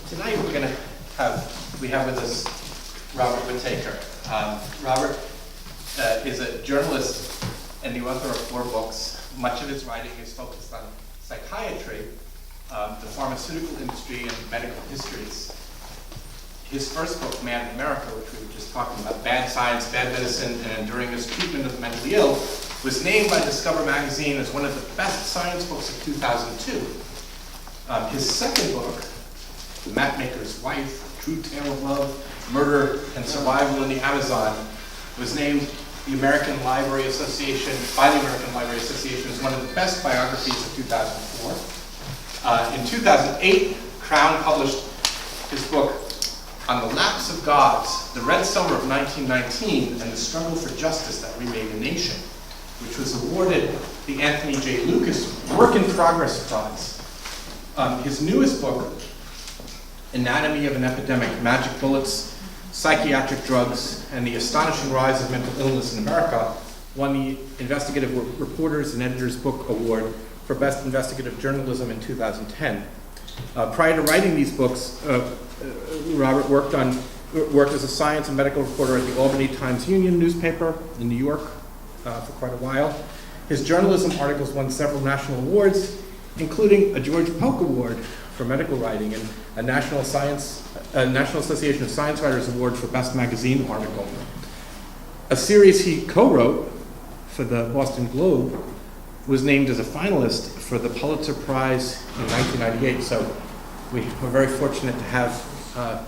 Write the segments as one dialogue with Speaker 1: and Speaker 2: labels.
Speaker 1: Tonight we have with us Robert Whitaker. Robert is a journalist and the author of 4 books. Much of his writing is focused on psychiatry, the pharmaceutical industry, and medical histories. His first book, Man in America, which we were just talking about, Bad Science, Bad Medicine, and Enduring Mistreatment of the Mentally Ill, was named by Discover magazine as one of the best science books of 2002. His second book, The Mapmaker's Wife, True Tale of Love, Murder, and Survival in the Amazon, was named the American Library Association, by the American Library Association, as one of the best biographies of 2004. In 2008, Crown published his book, On the Lapse of Gods, The Red Summer of 1919 and the Struggle for Justice That Remade a Nation, which was awarded the Anthony J. Lucas Work in Progress Prize. His newest book, Anatomy of an Epidemic, Magic Bullets, Psychiatric Drugs, and the Astonishing Rise of Mental Illness in America, won the Investigative Reporters and Editors Book Award for Best Investigative Journalism in 2010. Prior to writing these books, Robert worked as a science and medical reporter at the Albany Times-Union newspaper in New York for quite a while. His journalism articles won several national awards, including a George Polk Award for medical writing and a National Association of Science Writers Award for Best Magazine article. A series he co-wrote for the Boston Globe was named as a finalist for the Pulitzer Prize in 1998. So we were very fortunate to have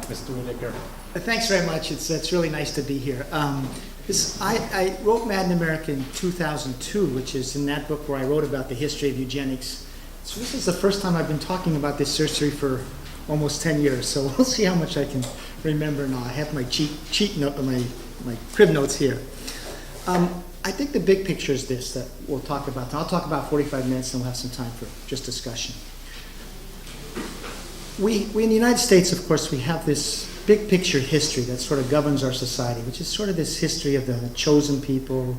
Speaker 1: Mr. Whitaker.
Speaker 2: Thanks very much. It's really nice to be here. I wrote Mad in America in 2002, which is in that book where I wrote about the history of eugenics. So this is the first time I've been talking about this history for almost 10 years. So we'll see how much I can remember now. I have my cheat note, my crib notes here. I think the big picture is this that we'll talk about. I'll talk about 45 minutes and we'll have some time for just discussion. We in the United States, of course, we have this big picture history that sort of governs our society, which is sort of this history of the chosen people.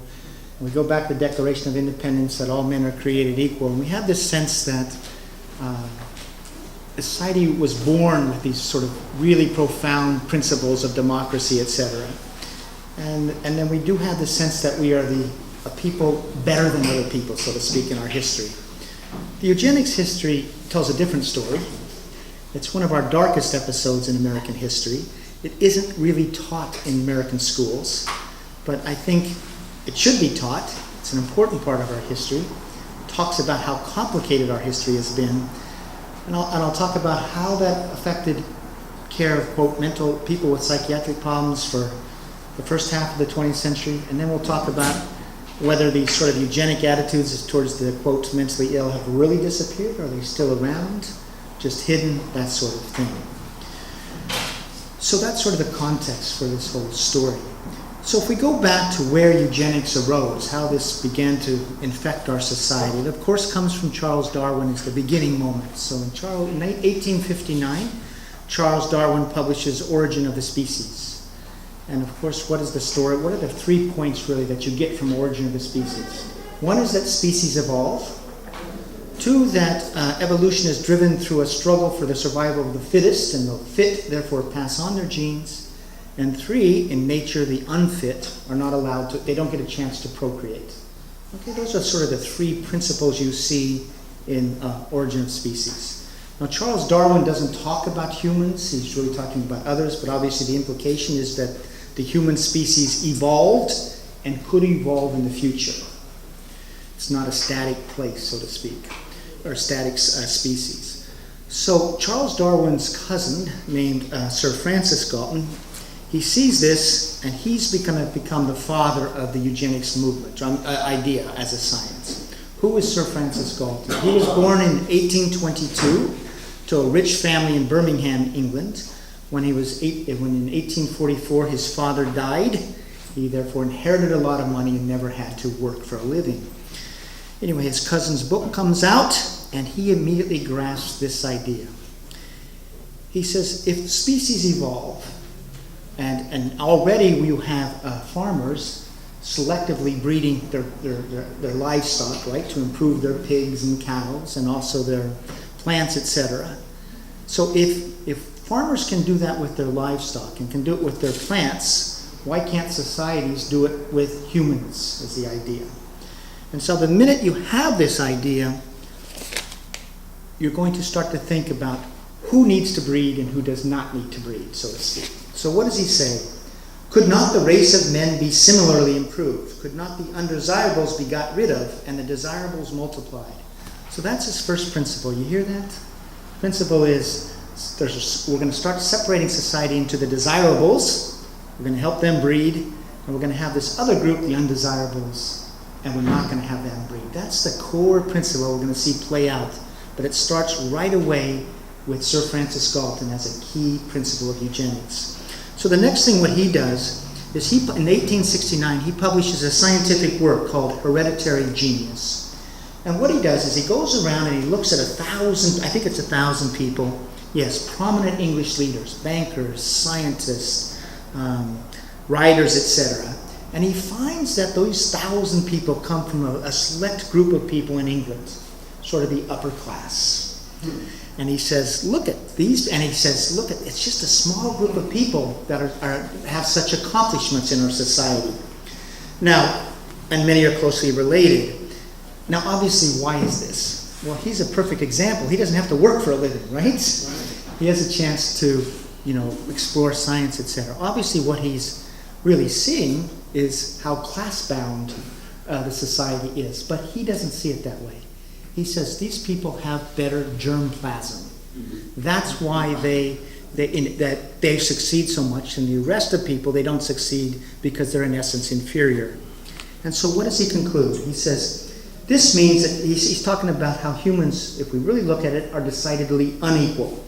Speaker 2: And we go back to the Declaration of Independence, that all men are created equal. And we have this sense that society was born with these sort of really profound principles of democracy, etc. And then we do have the sense that we are a people better than other people, so to speak, in our history. The eugenics history tells a different story. It's one of our darkest episodes in American history. It isn't really taught in American schools, but I think it should be taught. It's an important part of our history. It talks about how complicated our history has been, and I'll talk about how that affected care of, quote, mental people with psychiatric problems for the first half of the 20th century, and then we'll talk about whether these sort of eugenic attitudes towards the, quote, mentally ill have really disappeared, or are they still around, just hidden, that sort of thing. So that's sort of the context for this whole story. So if we go back to where eugenics arose, how this began to infect our society, it of course comes from Charles Darwin as the beginning moment. So in 1859, Charles Darwin publishes Origin of the Species. And of course, what is the story? What are the 3 points really that you get from Origin of the Species? One is that species evolve. 2, that evolution is driven through a struggle for the survival of the fittest, and the fit therefore pass on their genes. And 3, in nature, the unfit are not allowed to, they don't get a chance to procreate. Okay, those are sort of the 3 principles you see in Origin of Species. Now, Charles Darwin doesn't talk about humans, he's really talking about others, but obviously the implication is that the human species evolved and could evolve in the future. It's not a static place, so to speak, or static species. So Charles Darwin's cousin, named Sir Francis Galton, he sees this, and he's become the father of the eugenics movement, idea as a science. Who is Sir Francis Galton? He was born in 1822 to a rich family in Birmingham, England. When in 1844 his father died, he therefore inherited a lot of money and never had to work for a living. Anyway, his cousin's book comes out, and he immediately grasps this idea. He says, if species evolve, and already you have farmers selectively breeding their livestock, right, to improve their pigs and cows and also their plants, etc. So if farmers can do that with their livestock and can do it with their plants. Why can't societies do it with humans, is the idea. And so the minute you have this idea, you're going to start to think about who needs to breed and who does not need to breed, so to speak. So what does he say? Could not the race of men be similarly improved? Could not the undesirables be got rid of and the desirables multiplied? So that's his first principle. You hear that? Principle is we're going to start separating society into the desirables. We're going to help them breed, and we're going to have this other group, the undesirables, and we're not going to have them breed. That's the core principle we're going to see play out. But it starts right away with Sir Francis Galton as a key principle of eugenics. So the next thing what he does is in 1869 he publishes a scientific work called Hereditary Genius. And what he does is he goes around and he looks at 1,000, I think it's 1,000 people, yes, prominent English leaders, bankers, scientists, writers, etc. And he finds that those 1,000 people come from a select group of people in England, sort of the upper class. And he says, look at these, and he says, look, it's just a small group of people that have such accomplishments in our society. Now, and many are closely related. Now, obviously, why is this? Well, he's a perfect example. He doesn't have to work for a living, right? He has a chance to, explore science, etc. Obviously, what he's really seeing is how class-bound the society is, but he doesn't see it that way. He says these people have better germplasm. That's why they succeed so much, and the rest of people, they don't succeed because they're in essence inferior. And so what does he conclude? He says, this means that he's talking about how humans, if we really look at it, are decidedly unequal.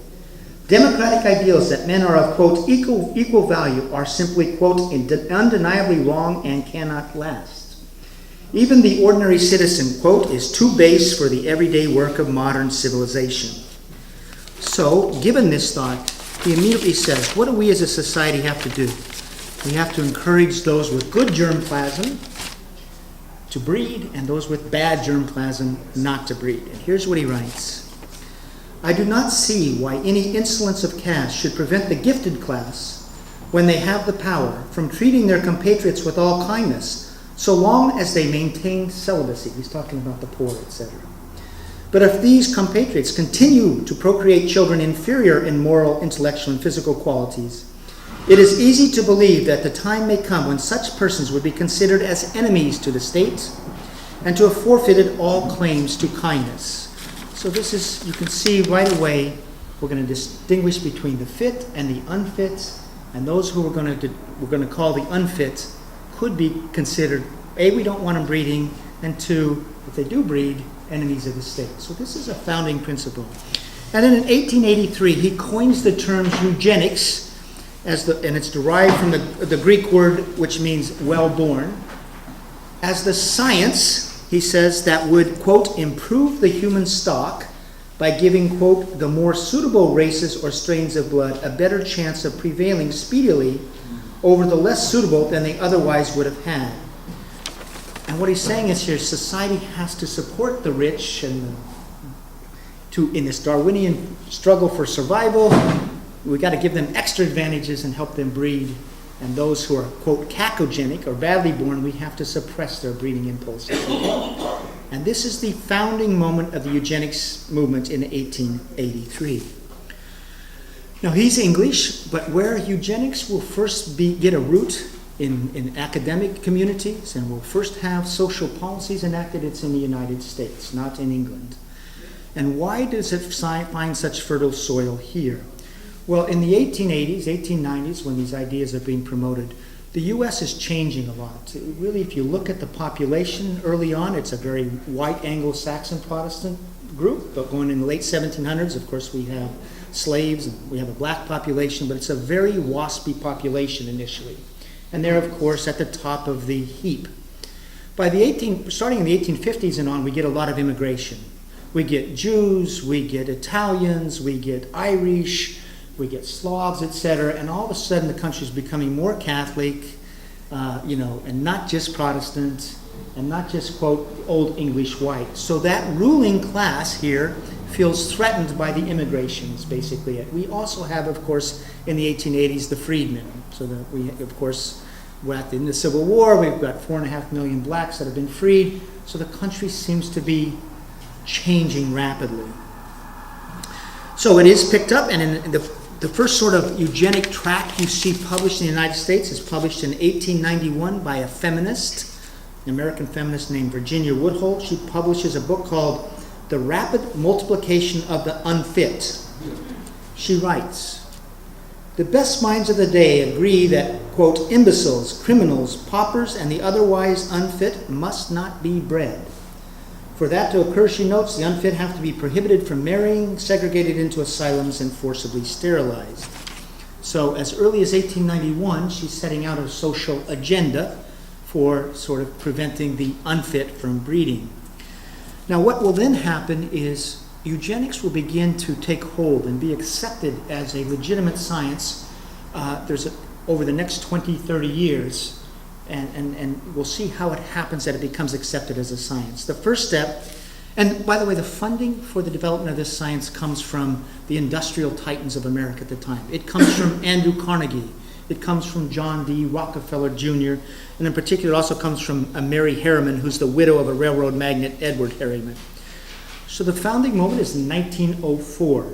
Speaker 2: Democratic ideals that men are of, quote, equal value are simply, quote, undeniably wrong and cannot last. Even the ordinary citizen, quote, is too base for the everyday work of modern civilization. So, given this thought, he immediately says, what do we as a society have to do? We have to encourage those with good germplasm to breed and those with bad germplasm not to breed. And here's what he writes. I do not see why any insolence of caste should prevent the gifted class, when they have the power, from treating their compatriots with all kindness, so long as they maintain celibacy. He's talking about the poor, etc. But if these compatriots continue to procreate children inferior in moral, intellectual, and physical qualities, it is easy to believe that the time may come when such persons would be considered as enemies to the state and to have forfeited all claims to kindness. So this is, you can see right away, we're going to distinguish between the fit and the unfit, and those who we're going to call the unfit could be considered, A, we don't want them breeding, and 2, if they do breed, enemies of the state. So this is a founding principle. And then in 1883, he coins the term eugenics, and it's derived from the Greek word which means well-born, as the science, he says, that would, quote, improve the human stock by giving, quote, the more suitable races or strains of blood a better chance of prevailing speedily over the less suitable than they otherwise would have had. And what he's saying is here, society has to support the rich and in this Darwinian struggle for survival. We've got to give them extra advantages and help them breed. And those who are, quote, cacogenic or badly born, we have to suppress their breeding impulses. And this is the founding moment of the eugenics movement in 1883. Now, he's English, but where eugenics will first get a root in academic communities and will first have social policies enacted, it's in the United States, not in England. And why does it find such fertile soil here? Well, in the 1880s, 1890s, when these ideas are being promoted, the U.S. is changing a lot. Really, if you look at the population early on, it's a very white Anglo-Saxon Protestant group, but going in the late 1700s, of course, we have slaves, and we have a black population, but it's a very waspy population initially. And they're, of course, at the top of the heap. Starting in the 1850s and on, we get a lot of immigration. We get Jews, we get Italians, we get Irish, we get Slavs, etc., and all of a sudden the country is becoming more Catholic, and not just Protestant, and not just, quote, old English white. So that ruling class here feels threatened by the immigration, is basically it. We also have, of course, in the 1880s, the freedmen. So that we, of course, we're in the Civil War, we've got 4.5 million blacks that have been freed, so the country seems to be changing rapidly. So it is picked up, and in the first sort of eugenic tract you see published in the United States is published in 1891 by a feminist, an American feminist named Virginia Woodhull. She publishes a book called The Rapid Multiplication of the Unfit. She writes, "The best minds of the day agree that, quote, imbeciles, criminals, paupers, and the otherwise unfit must not be bred. For that to occur, she notes, the unfit have to be prohibited from marrying, segregated into asylums, and forcibly sterilized." So as early as 1891, she's setting out a social agenda for sort of preventing the unfit from breeding. Now what will then happen is eugenics will begin to take hold and be accepted as a legitimate science over the next 20, 30 years. And we'll see how it happens that it becomes accepted as a science. The first step, and by the way, the funding for the development of this science comes from the industrial titans of America at the time. It comes from Andrew Carnegie. It comes from John D. Rockefeller Jr., and in particular it also comes from Mary Harriman, who's the widow of a railroad magnate, Edward Harriman. So the founding moment is 1904.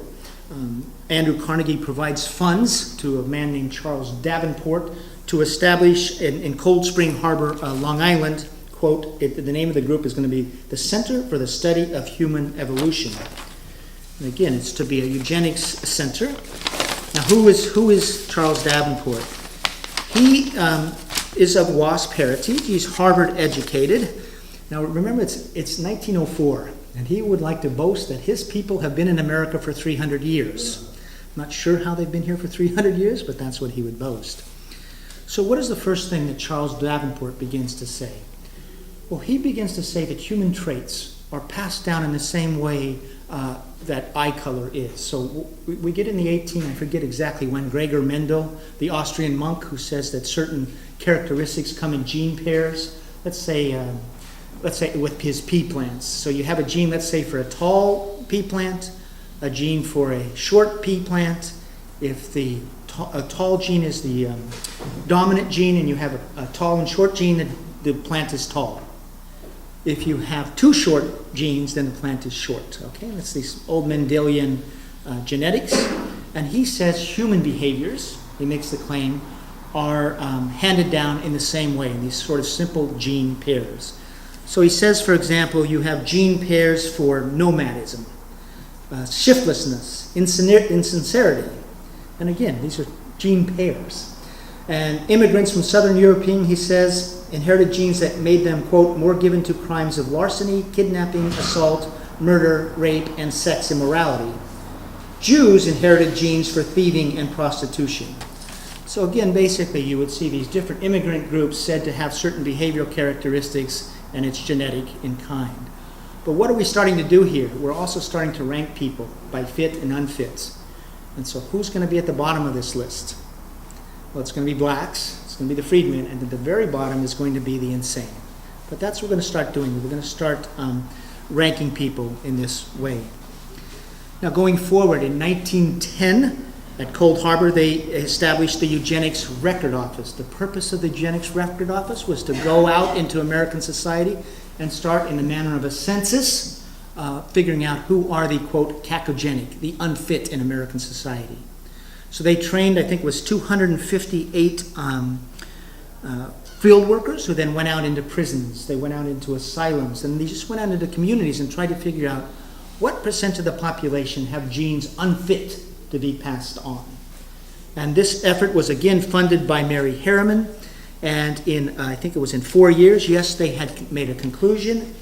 Speaker 2: Andrew Carnegie provides funds to a man named Charles Davenport to establish in Cold Spring Harbor, Long Island, quote, the name of the group is going to be the Center for the Study of Human Evolution. And again, it's to be a eugenics center. Now, who is Charles Davenport? He is of WASP heritage. He's Harvard educated. Now, remember, it's 1904, and he would like to boast that his people have been in America for 300 years. I'm not sure how they've been here for 300 years, but that's what he would boast. So what is the first thing that Charles Davenport begins to say? Well, he begins to say that human traits are passed down in the same way that eye color is. So we get in the I forget exactly when, Gregor Mendel, the Austrian monk, who says that certain characteristics come in gene pairs. Let's say with his pea plants. So you have a gene, let's say, for a tall pea plant, a gene for a short pea plant. If a tall gene is the dominant gene and you have a tall and short gene, the plant is tall. If you have two short genes, then the plant is short. Okay, that's these old Mendelian genetics. And he says human behaviors, he makes the claim, are handed down in the same way, in these sort of simple gene pairs. So he says, for example, you have gene pairs for nomadism, shiftlessness, insincerity. And again, these are gene pairs. And immigrants from Southern European, he says, inherited genes that made them, quote, more given to crimes of larceny, kidnapping, assault, murder, rape, and sex immorality. Jews inherited genes for thieving and prostitution. So again, basically, you would see these different immigrant groups said to have certain behavioral characteristics, and it's genetic in kind. But what are we starting to do here? We're also starting to rank people by fit and unfit. And so who's going to be at the bottom of this list? Well, it's going to be blacks, it's going to be the freedmen, and at the very bottom is going to be the insane. But that's what we're going to start doing. We're going to start ranking people in this way. Now, going forward, in 1910, at Cold Harbor, they established the Eugenics Record Office. The purpose of the Eugenics Record Office was to go out into American society and start in the manner of a census, figuring out who are the, quote, cacogenic, the unfit in American society. So they trained, I think it was 258 field workers who then went out into prisons. They went out into asylums, and they just went out into communities and tried to figure out what percent of the population have genes unfit to be passed on. And this effort was again funded by Mary Harriman, and in, I think it was in 4 years, yes, they had made a conclusion,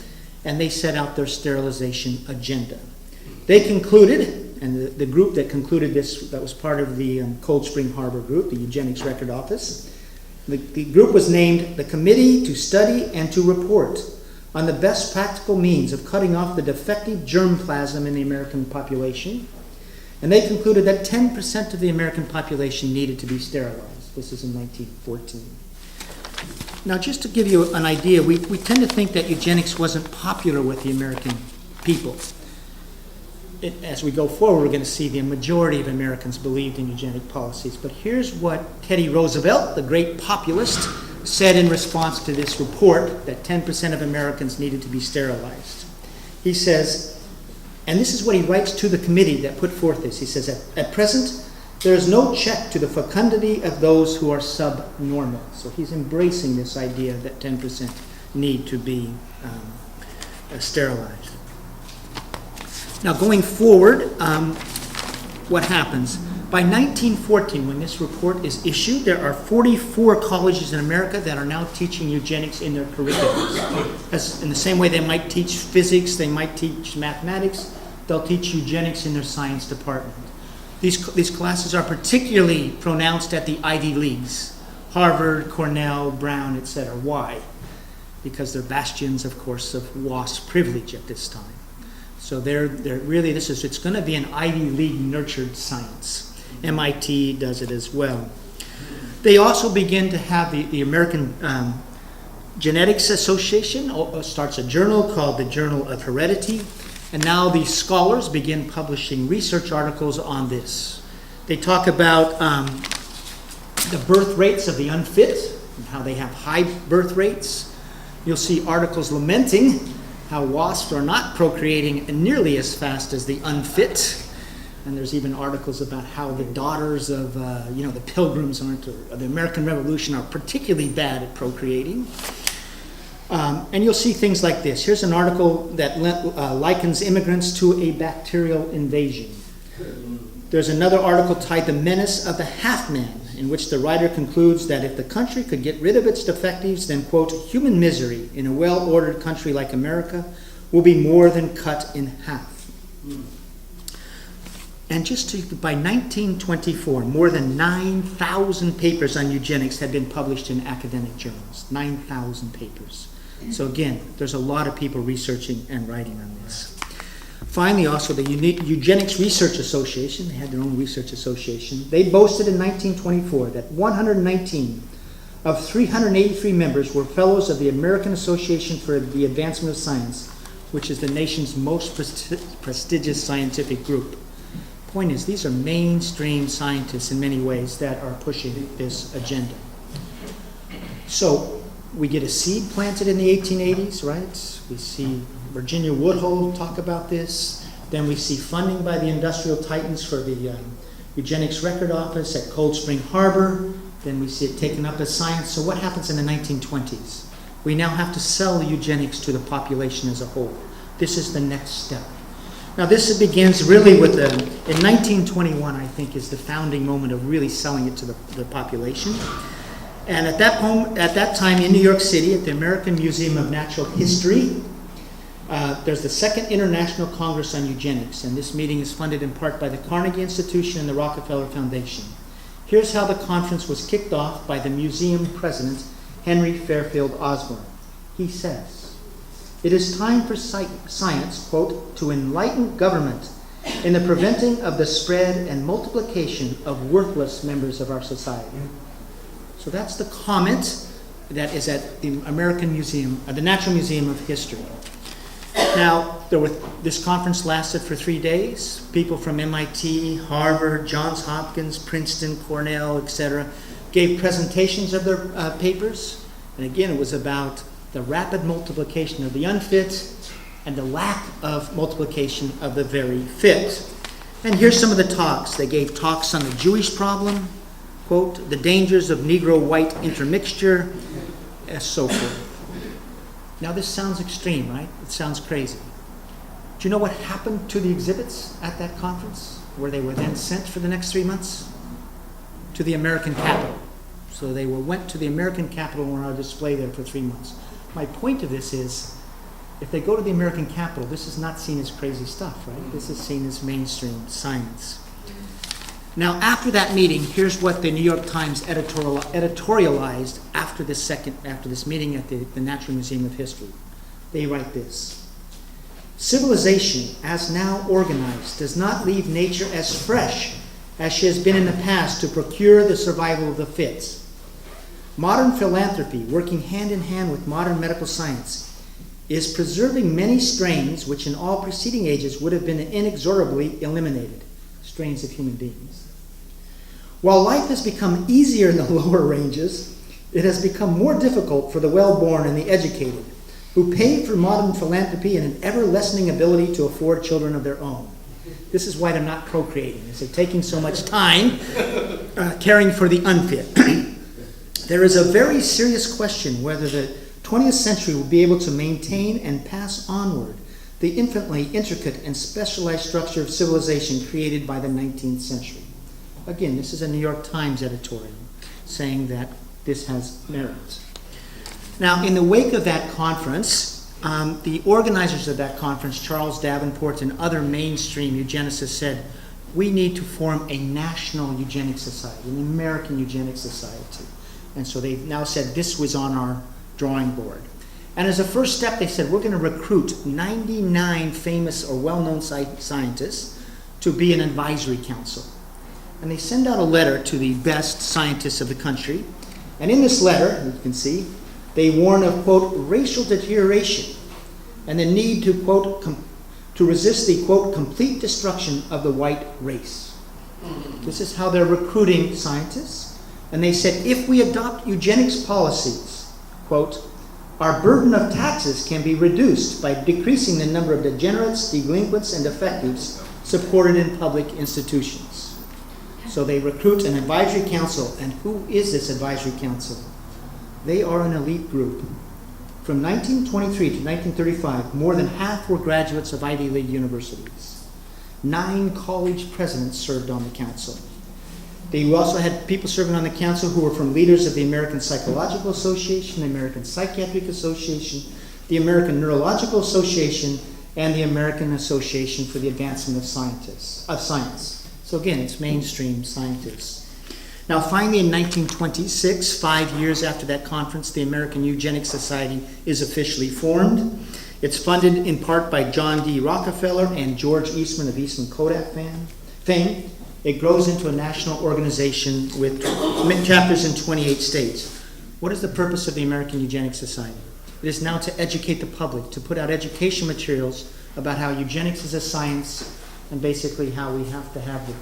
Speaker 2: and they set out their sterilization agenda. They concluded, and the group that concluded this, that was part of the Cold Spring Harbor group, the Eugenics Record Office, the group was named the Committee to Study and to Report on the Best Practical Means of Cutting Off the Defective Germplasm in the American Population. And they concluded that 10% of the American population needed to be sterilized. This is in 1914. Now, just to give you an idea, we tend to think that eugenics wasn't popular with the American people. as we go forward, we're going to see the majority of Americans believed in eugenic policies. But here's what Teddy Roosevelt, the great populist, said in response to this report that 10% of Americans needed to be sterilized. He says, and this is what he writes to the committee that put forth this. He says, at present, there is no check to the fecundity of those who are subnormal. So he's embracing this idea that 10% need to be sterilized. Now, going forward, what happens? By 1914, when this report is issued, there are 44 colleges in America that are now teaching eugenics in their curriculums. As in the same way they might teach physics, they might teach mathematics, they'll teach eugenics in their science department. These classes are particularly pronounced at the Ivy Leagues, Harvard, Cornell, Brown, etc. Why? Because they're bastions, of course, of WASP privilege at this time. So they're really, it's going to be an Ivy League nurtured science. MIT does it as well. They also begin to have the American Genetics Association starts a journal called the Journal of Heredity. And now these scholars begin publishing research articles on this. They talk about the birth rates of the unfit and how they have high birth rates. You'll see articles lamenting how wasps are not procreating nearly as fast as the unfit. And there's even articles about how the daughters of the Pilgrims or the American Revolution are particularly bad at procreating. And you'll see things like this. Here's an article that likens immigrants to a bacterial invasion. There's another article titled The Menace of the Half-Man, in which the writer concludes that if the country could get rid of its defectives, then, quote, human misery in a well-ordered country like America will be more than cut in half. And by 1924, more than 9,000 papers on eugenics had been published in academic journals. 9,000 papers. So again, there's a lot of people researching and writing on this. Finally, also the Eugenics Research Association, they had their own research association, they boasted in 1924 that 119 of 383 members were fellows of the American Association for the Advancement of Science, which is the nation's most prestigious scientific group. Point is, these are mainstream scientists in many ways that are pushing this agenda. So we get a seed planted in the 1880s, right? We see Virginia Woodhull talk about this. Then we see funding by the industrial titans for the Eugenics Record Office at Cold Spring Harbor. Then we see it taken up as science. So what happens in the 1920s? We now have to sell eugenics to the population as a whole. This is the next step. Now this begins really with in 1921, I think, is the founding moment of really selling it to the population. And at that time in New York City, at the American Museum of Natural History, there's the Second International Congress on Eugenics, and this meeting is funded in part by the Carnegie Institution and the Rockefeller Foundation. Here's how the conference was kicked off by the museum president, Henry Fairfield Osborn. He says, "It is time for science, quote, to enlighten government in the preventing of the spread and multiplication of worthless members of our society." So that's the comment that is at the American Museum, the Natural Museum of History. Now, this conference lasted for 3 days. People from MIT, Harvard, Johns Hopkins, Princeton, Cornell, etc., gave presentations of their papers. And again, it was about the rapid multiplication of the unfit and the lack of multiplication of the very fit. And here's some of the talks. They gave talks on the Jewish problem, quote, the dangers of Negro-white intermixture, and so forth. Now this sounds extreme, right? It sounds crazy. Do you know what happened to the exhibits at that conference, where they were then sent for the next 3 months? To the American Capitol. So they went to the American Capitol and were on display there for 3 months. My point of this is, if they go to the American Capitol, this is not seen as crazy stuff, right? This is seen as mainstream science. Now, after that meeting, here's what the New York Times editorialized after this meeting at the Natural Museum of History. They write this: "Civilization, as now organized, does not leave nature as fresh as she has been in the past to procure the survival of the fit. Modern philanthropy, working hand in hand with modern medical science, is preserving many strains which in all preceding ages would have been inexorably eliminated, strains of human beings. While life has become easier in the lower ranges, it has become more difficult for the well-born and the educated, who pay for modern philanthropy and an ever-lessening ability to afford children of their own. This is why they're not procreating, is they're taking so much time caring for the unfit. There is a very serious question whether the 20th century will be able to maintain and pass onward the infinitely intricate and specialized structure of civilization created by the 19th century. Again, this is a New York Times editorial saying that this has merit. Now, in the wake of that conference, the organizers of that conference, Charles Davenport and other mainstream eugenicists, said, we need to form a national eugenics society, an American eugenics society. And so they've now said this was on our drawing board. And as a first step, they said, we're going to recruit 99 famous or well-known scientists to be an advisory council. And they send out a letter to the best scientists of the country. And in this letter, you can see, they warn of, quote, racial deterioration and the need to, quote, to resist the, quote, complete destruction of the white race. This is how they're recruiting scientists. And they said, if we adopt eugenics policies, quote, our burden of taxes can be reduced by decreasing the number of degenerates, delinquents, and defectives supported in public institutions. So they recruit an advisory council. And who is this advisory council? They are an elite group. From 1923 to 1935, more than half were graduates of Ivy League universities. 9 college presidents served on the council. They also had people serving on the council who were from leaders of the American Psychological Association, the American Psychiatric Association, the American Neurological Association, and the American Association for the Advancement of Science. So again, it's mainstream scientists. Now finally in 1926, 5 years after that conference, the American Eugenics Society is officially formed. It's funded in part by John D. Rockefeller and George Eastman of Eastman Kodak fame. It grows into a national organization with chapters in 28 states. What is the purpose of the American Eugenics Society? It is now to educate the public, to put out education materials about how eugenics is a science and basically how we have to have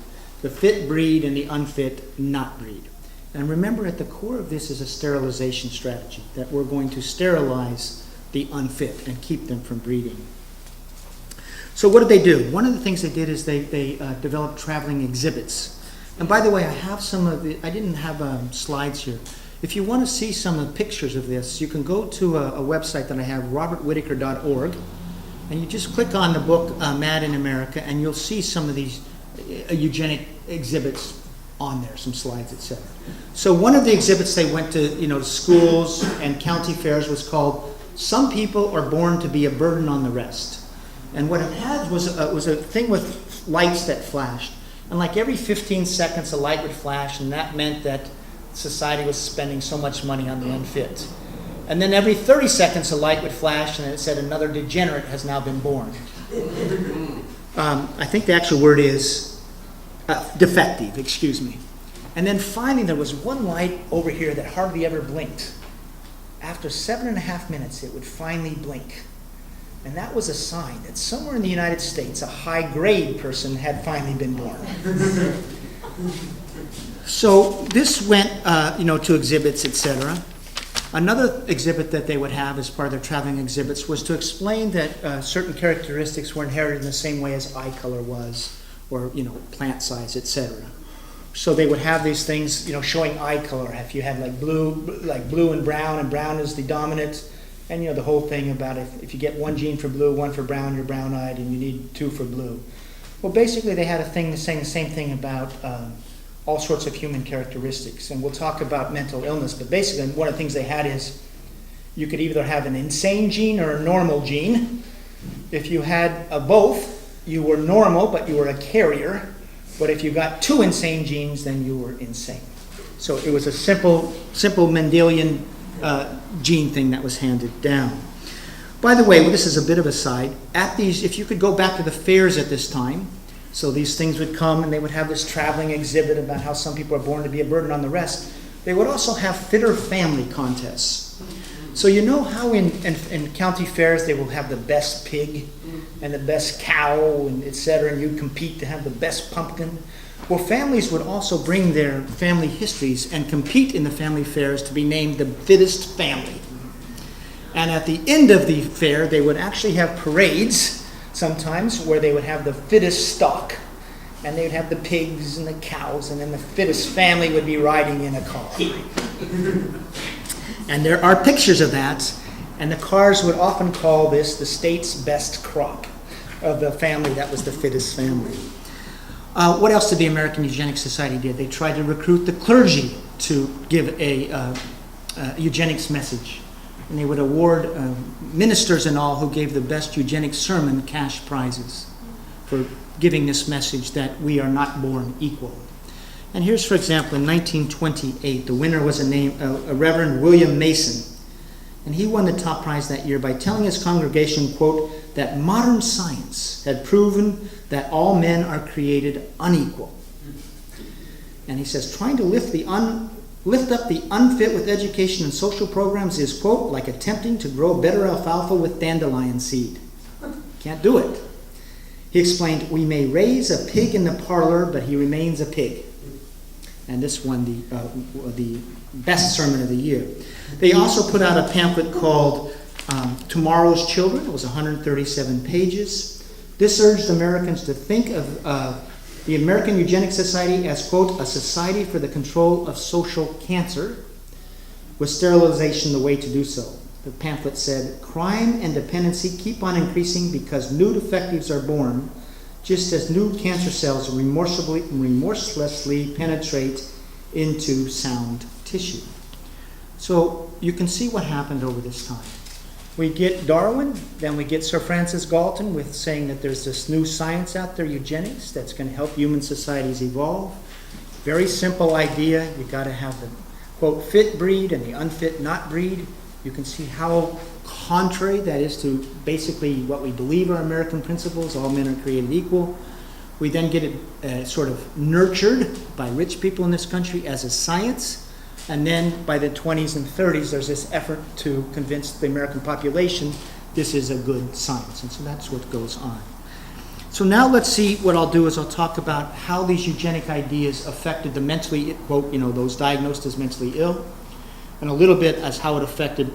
Speaker 2: the fit breed and the unfit not breed. And remember, at the core of this is a sterilization strategy, that we're going to sterilize the unfit and keep them from breeding. So what did they do? One of the things they did is they developed traveling exhibits. And by the way, I have some of the, I didn't have slides here. If you want to see some of the pictures of this, you can go to a website that I have, robertwhitaker.org, and you just click on the book Mad in America, and you'll see some of these eugenic exhibits on there, some slides, etc. So one of the exhibits they went to, schools and county fairs was called "Some People Are Born to Be a Burden on the Rest." And what it had was a thing with lights that flashed. And like every 15 seconds a light would flash, and that meant that society was spending so much money on the unfit. And then every 30 seconds a light would flash, and it said another degenerate has now been born. I think the actual word is defective, excuse me. And then finally there was one light over here that hardly ever blinked. After 7.5 minutes it would finally blink. And that was a sign that somewhere in the United States, a high-grade person had finally been born. So this went, to exhibits, etc. Another exhibit that they would have as part of their traveling exhibits was to explain that certain characteristics were inherited in the same way as eye color was, or plant size, etc. So they would have these things, showing eye color. If you had like blue and brown is the dominant. And the whole thing about if you get one gene for blue, one for brown, you're brown-eyed, and you need 2 for blue. Well, basically they had a thing saying the same thing about all sorts of human characteristics. And we'll talk about mental illness, but basically one of the things they had is you could either have an insane gene or a normal gene. If you had both, you were normal, but you were a carrier. But if you got 2 insane genes, then you were insane. So it was a simple Mendelian gene thing that was handed down. By the way, this is a bit of a side. At these, if you could go back to the fairs at this time, so these things would come and they would have this traveling exhibit about how some people are born to be a burden on the rest. They would also have fitter family contests. So you know how in county fairs they will have the best pig and the best cow and et cetera, and you compete to have the best pumpkin? Well, families would also bring their family histories and compete in the family fairs to be named the fittest family. And at the end of the fair, they would actually have parades sometimes where they would have the fittest stock. And they would have the pigs and the cows, and then the fittest family would be riding in a car. And there are pictures of that, and the cars would often call this the state's best crop of the family that was the fittest family. What else did the American Eugenics Society do? They tried to recruit the clergy to give a eugenics message. And they would award ministers and all who gave the best eugenics sermon cash prizes for giving this message that we are not born equal. And here's, for example, in 1928, the winner was a Reverend William Mason. And he won the top prize that year by telling his congregation, quote, that modern science had proven that all men are created unequal. And he says, trying to lift up the unfit with education and social programs is, quote, like attempting to grow better alfalfa with dandelion seed. Can't do it. He explained, we may raise a pig in the parlor, but he remains a pig. And this won the best sermon of the year. They also put out a pamphlet called Tomorrow's Children. It was 137 pages. This urged Americans to think of the American Eugenics Society as, quote, a society for the control of social cancer, with sterilization the way to do so. The pamphlet said, crime and dependency keep on increasing because new defectives are born, just as new cancer cells remorselessly penetrate into sound tissue. So you can see what happened over this time. We get Darwin, then we get Sir Francis Galton with saying that there's this new science out there, eugenics, that's going to help human societies evolve. Very simple idea. You got to have the, quote, fit breed and the unfit not breed. You can see how contrary that is to basically what we believe are American principles. All men are created equal. We then get it sort of nurtured by rich people in this country as a science. And then by the 20s and 30s, there's this effort to convince the American population this is a good science. And so that's what goes on. So now let's see, what I'll do is I'll talk about how these eugenic ideas affected the mentally, quote, those diagnosed as mentally ill, and a little bit as how it affected,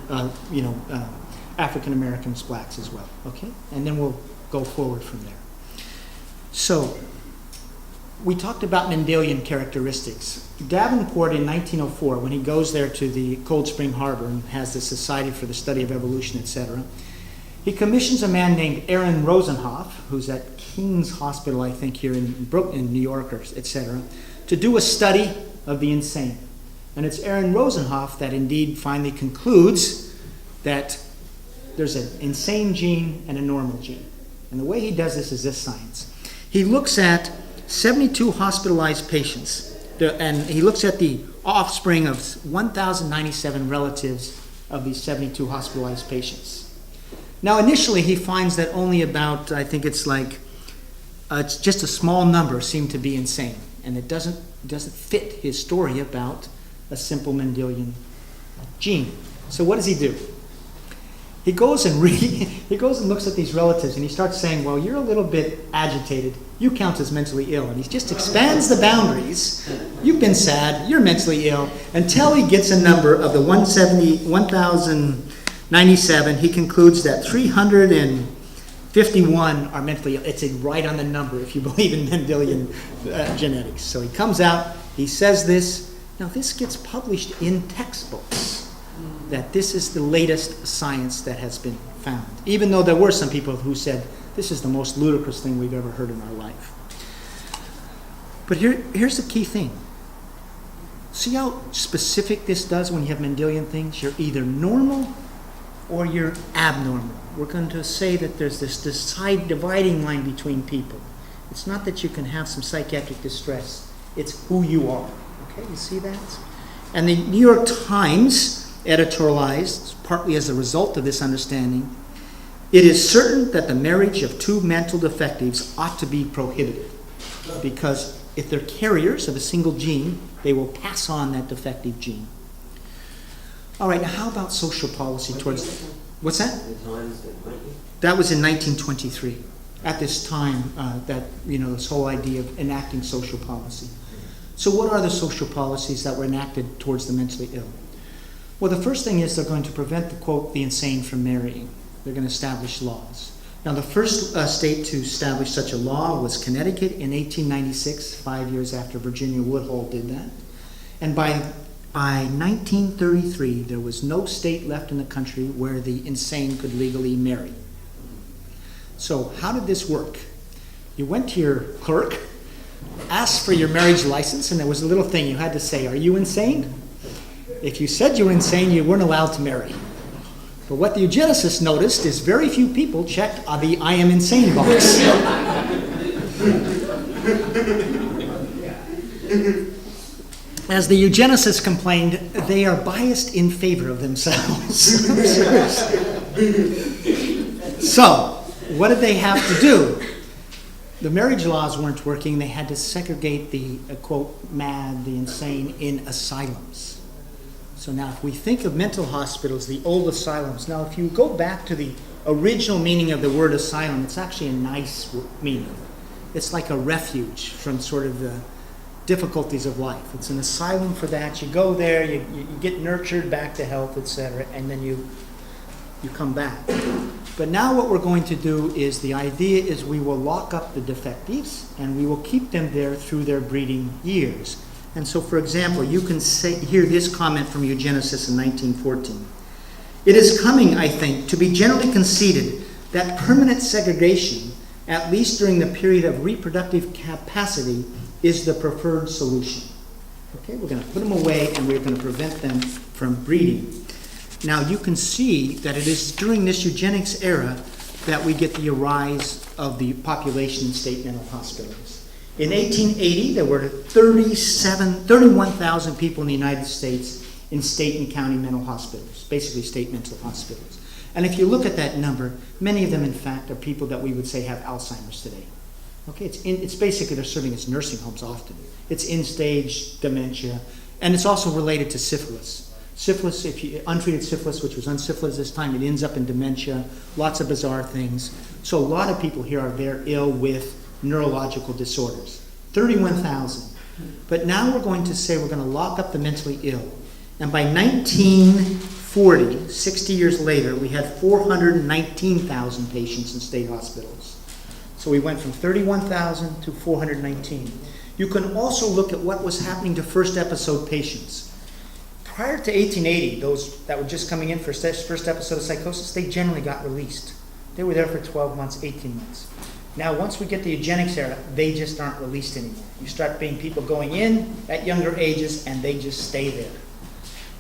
Speaker 2: African Americans, blacks as well, okay? And then we'll go forward from there. So, we talked about Mendelian characteristics. Davenport in 1904, when he goes there to the Cold Spring Harbor and has the Society for the Study of Evolution, etc., he commissions a man named Aaron Rosenhoff, who's at King's Hospital, I think, here in Brooklyn, New York, etc., to do a study of the insane. And it's Aaron Rosenhoff that indeed finally concludes that there's an insane gene and a normal gene. And the way he does this is this science. He looks at 72 hospitalized patients, and he looks at the offspring of 1,097 relatives of these 72 hospitalized patients. Now, initially, he finds that only about, I think it's like, it's just a small number seem to be insane, and it doesn't fit his story about a simple Mendelian gene. So what does he do? He goes and looks at these relatives, and he starts saying, well, you're a little bit agitated. You count as mentally ill. And he just expands the boundaries. You've been sad. You're mentally ill. Until he gets a number of the 1,097, he concludes that 351 are mentally ill. It's right on the number if you believe in Mendelian genetics. So he comes out, he says this. Now this gets published in textbooks, that this is the latest science that has been found, even though there were some people who said this is the most ludicrous thing we've ever heard in our life. But here's the key thing. See how specific this does when you have Mendelian things? You're either normal or you're abnormal. We're going to say that there's this dividing line between people. It's not that you can have some psychiatric distress, it's who you are. Okay, you see that? And the New York Times editorialized, partly as a result of this understanding, it is certain that the marriage of two mental defectives ought to be prohibited, because if they're carriers of a single gene, they will pass on that defective gene. All right, now how about social policy towards, what's that?
Speaker 3: The times that might be.
Speaker 2: That was in 1923, at this time that, this whole idea of enacting social policy. So what are the social policies that were enacted towards the mentally ill? Well, the first thing is they're going to prevent, the insane from marrying. They're going to establish laws. Now, the first state to establish such a law was Connecticut in 1896, 5 years after Virginia Woodhull did that. And by 1933, there was no state left in the country where the insane could legally marry. So how did this work? You went to your clerk, asked for your marriage license, and there was a little thing you had to say, are you insane? If you said you were insane, you weren't allowed to marry. But what the eugenicists noticed is very few people checked on the I am insane box. As the eugenicists complained, they are biased in favor of themselves. So, what did they have to do? The marriage laws weren't working. They had to segregate the, quote, mad, the insane, in asylums. So now if we think of mental hospitals, the old asylums, now if you go back to the original meaning of the word asylum, it's actually a nice meaning. It's like a refuge from sort of the difficulties of life. It's an asylum for that. You go there, you get nurtured back to health, etc., and then you come back. But now what we're going to do is, the idea is we will lock up the defectives and we will keep them there through their breeding years. And so, for example, you can hear this comment from eugenicists in 1914. It is coming, I think, to be generally conceded that permanent segregation, at least during the period of reproductive capacity, is the preferred solution. Okay, we're going to put them away and we're going to prevent them from breeding. Now, you can see that it is during this eugenics era that we get the rise of the population in state mental hospitals. In 1880, there were 31,000 people in the United States in state and county mental hospitals, basically state mental hospitals. And if you look at that number, many of them, in fact, are people that we would say have Alzheimer's today. Okay, it's basically they're serving as nursing homes often. It's in-stage dementia, and it's also related to syphilis. Syphilis, untreated syphilis, which was unsyphilis this time, it ends up in dementia, lots of bizarre things. So a lot of people here are very ill with neurological disorders. 31,000. But now we're going to say we're going to lock up the mentally ill. And by 1940, 60 years later, we had 419,000 patients in state hospitals. So we went from 31,000 to 419. You can also look at what was happening to first episode patients. Prior to 1880, those that were just coming in for first episode of psychosis, they generally got released. They were there for 12 months, 18 months. Now, once we get the eugenics era, they just aren't released anymore. You start being people going in at younger ages, and they just stay there.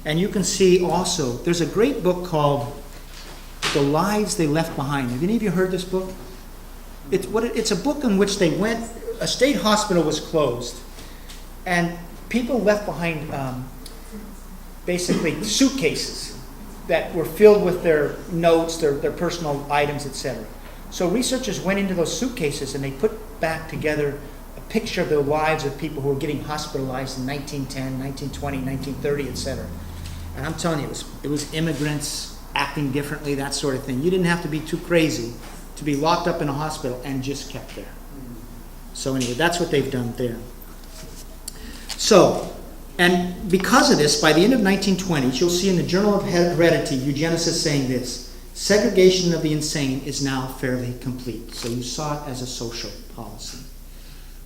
Speaker 2: And you can see also, there's a great book called The Lives They Left Behind. Have any of you heard this book? It's a book in which they went, a state hospital was closed, and people left behind basically suitcases that were filled with their notes, their personal items, etc. So researchers went into those suitcases and they put back together a picture of the lives of people who were getting hospitalized in 1910, 1920, 1930, etc. And I'm telling you, it was immigrants acting differently, that sort of thing. You didn't have to be too crazy to be locked up in a hospital and just kept there. So anyway, that's what they've done there. So, and because of this, by the end of 1920s, you'll see in the Journal of Heredity, eugenicists saying this: segregation of the insane is now fairly complete. So you saw it as a social policy.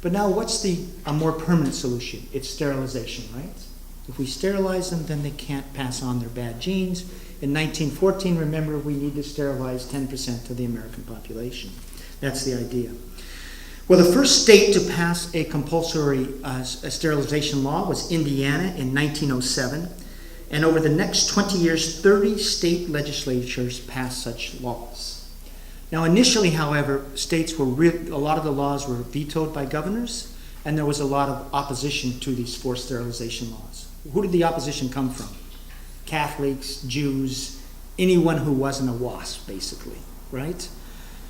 Speaker 2: But now what's a more permanent solution? It's sterilization, right? If we sterilize them, then they can't pass on their bad genes. In 1914, remember, we need to sterilize 10% of the American population. That's the idea. Well, the first state to pass a compulsory sterilization law was Indiana in 1907. And over the next 20 years, 30 state legislatures passed such laws. Now, initially, however, states were a lot of the laws were vetoed by governors, and there was a lot of opposition to these forced sterilization laws. Who did the opposition come from? Catholics, Jews, anyone who wasn't a WASP, basically, right?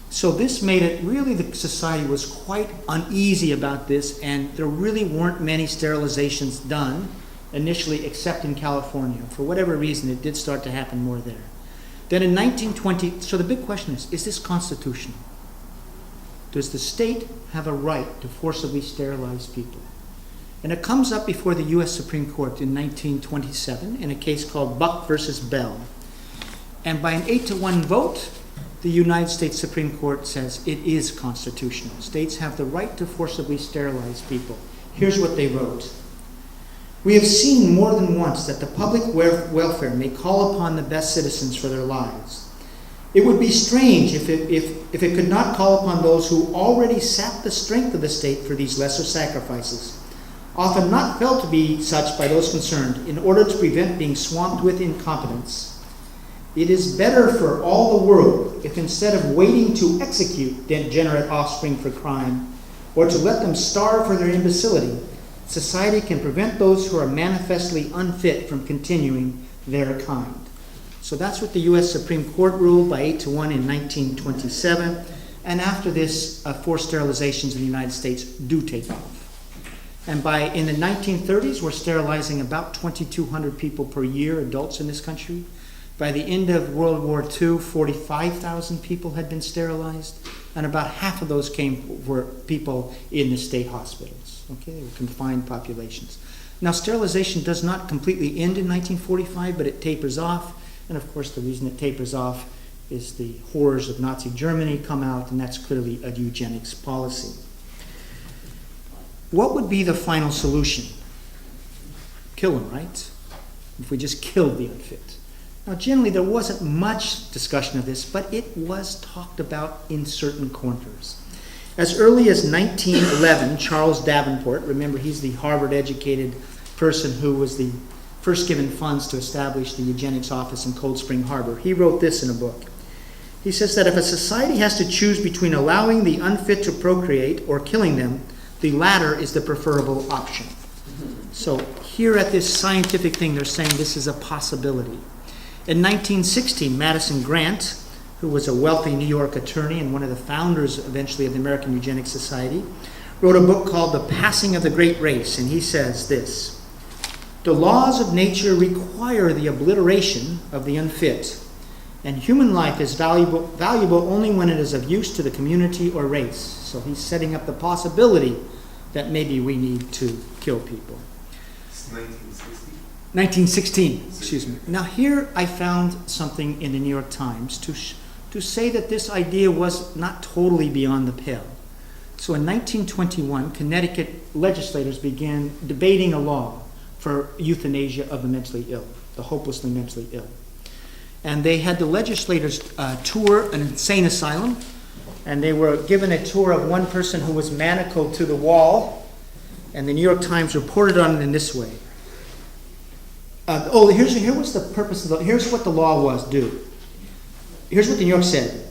Speaker 2: So this made it really, the society was quite uneasy about this, and there really weren't many sterilizations done initially except in California. For whatever reason, it did start to happen more there. Then in 1920, so the big question is this constitutional? Does the state have a right to forcibly sterilize people? And it comes up before the U.S. Supreme Court in 1927 in a case called Buck versus Bell. And by an 8-1 vote, the United States Supreme Court says it is constitutional. States have the right to forcibly sterilize people. Here's what they wrote. We have seen more than once that the public welfare may call upon the best citizens for their lives. It would be strange if it could not call upon those who already sap the strength of the state for these lesser sacrifices, often not felt to be such by those concerned, in order to prevent being swamped with incompetence. It is better for all the world if instead of waiting to execute degenerate offspring for crime, or to let them starve for their imbecility, society can prevent those who are manifestly unfit from continuing their kind. So that's what the U.S. Supreme Court ruled by 8-1 in 1927. And after this, forced sterilizations in the United States do take off. And in the 1930s, we're sterilizing about 2,200 people per year, adults in this country. By the end of World War II, 45,000 people had been sterilized, and about half of those were people in the state hospitals. Okay, they were confined populations. Now, sterilization does not completely end in 1945, but it tapers off. And of course, the reason it tapers off is the horrors of Nazi Germany come out, and that's clearly a eugenics policy. What would be the final solution? Kill them, right? If we just killed the unfit. Now, generally, there wasn't much discussion of this, but it was talked about in certain corners. As early as 1911, Charles Davenport, remember he's the Harvard-educated person who was the first given funds to establish the eugenics office in Cold Spring Harbor. He wrote this in a book. He says that if a society has to choose between allowing the unfit to procreate or killing them, the latter is the preferable option. So here at this scientific thing, they're saying this is a possibility. In 1916, Madison Grant, who was a wealthy New York attorney and one of the founders eventually of the American Eugenics Society, wrote a book called The Passing of the Great Race, and he says this: the laws of nature require the obliteration of the unfit, and human life is valuable only when it is of use to the community or race. So he's setting up the possibility that maybe we need to kill people.
Speaker 3: It's 1960.
Speaker 2: 1916, excuse me. Now here I found something in the New York Times to say that this idea was not totally beyond the pale. So in 1921, Connecticut legislators began debating a law for euthanasia of the mentally ill, the hopelessly mentally ill. And they had the legislators tour an insane asylum, and they were given a tour of one person who was manacled to the wall, and the New York Times reported on it in this way. Here was the purpose of here's what the law was do. Here's what the New York said.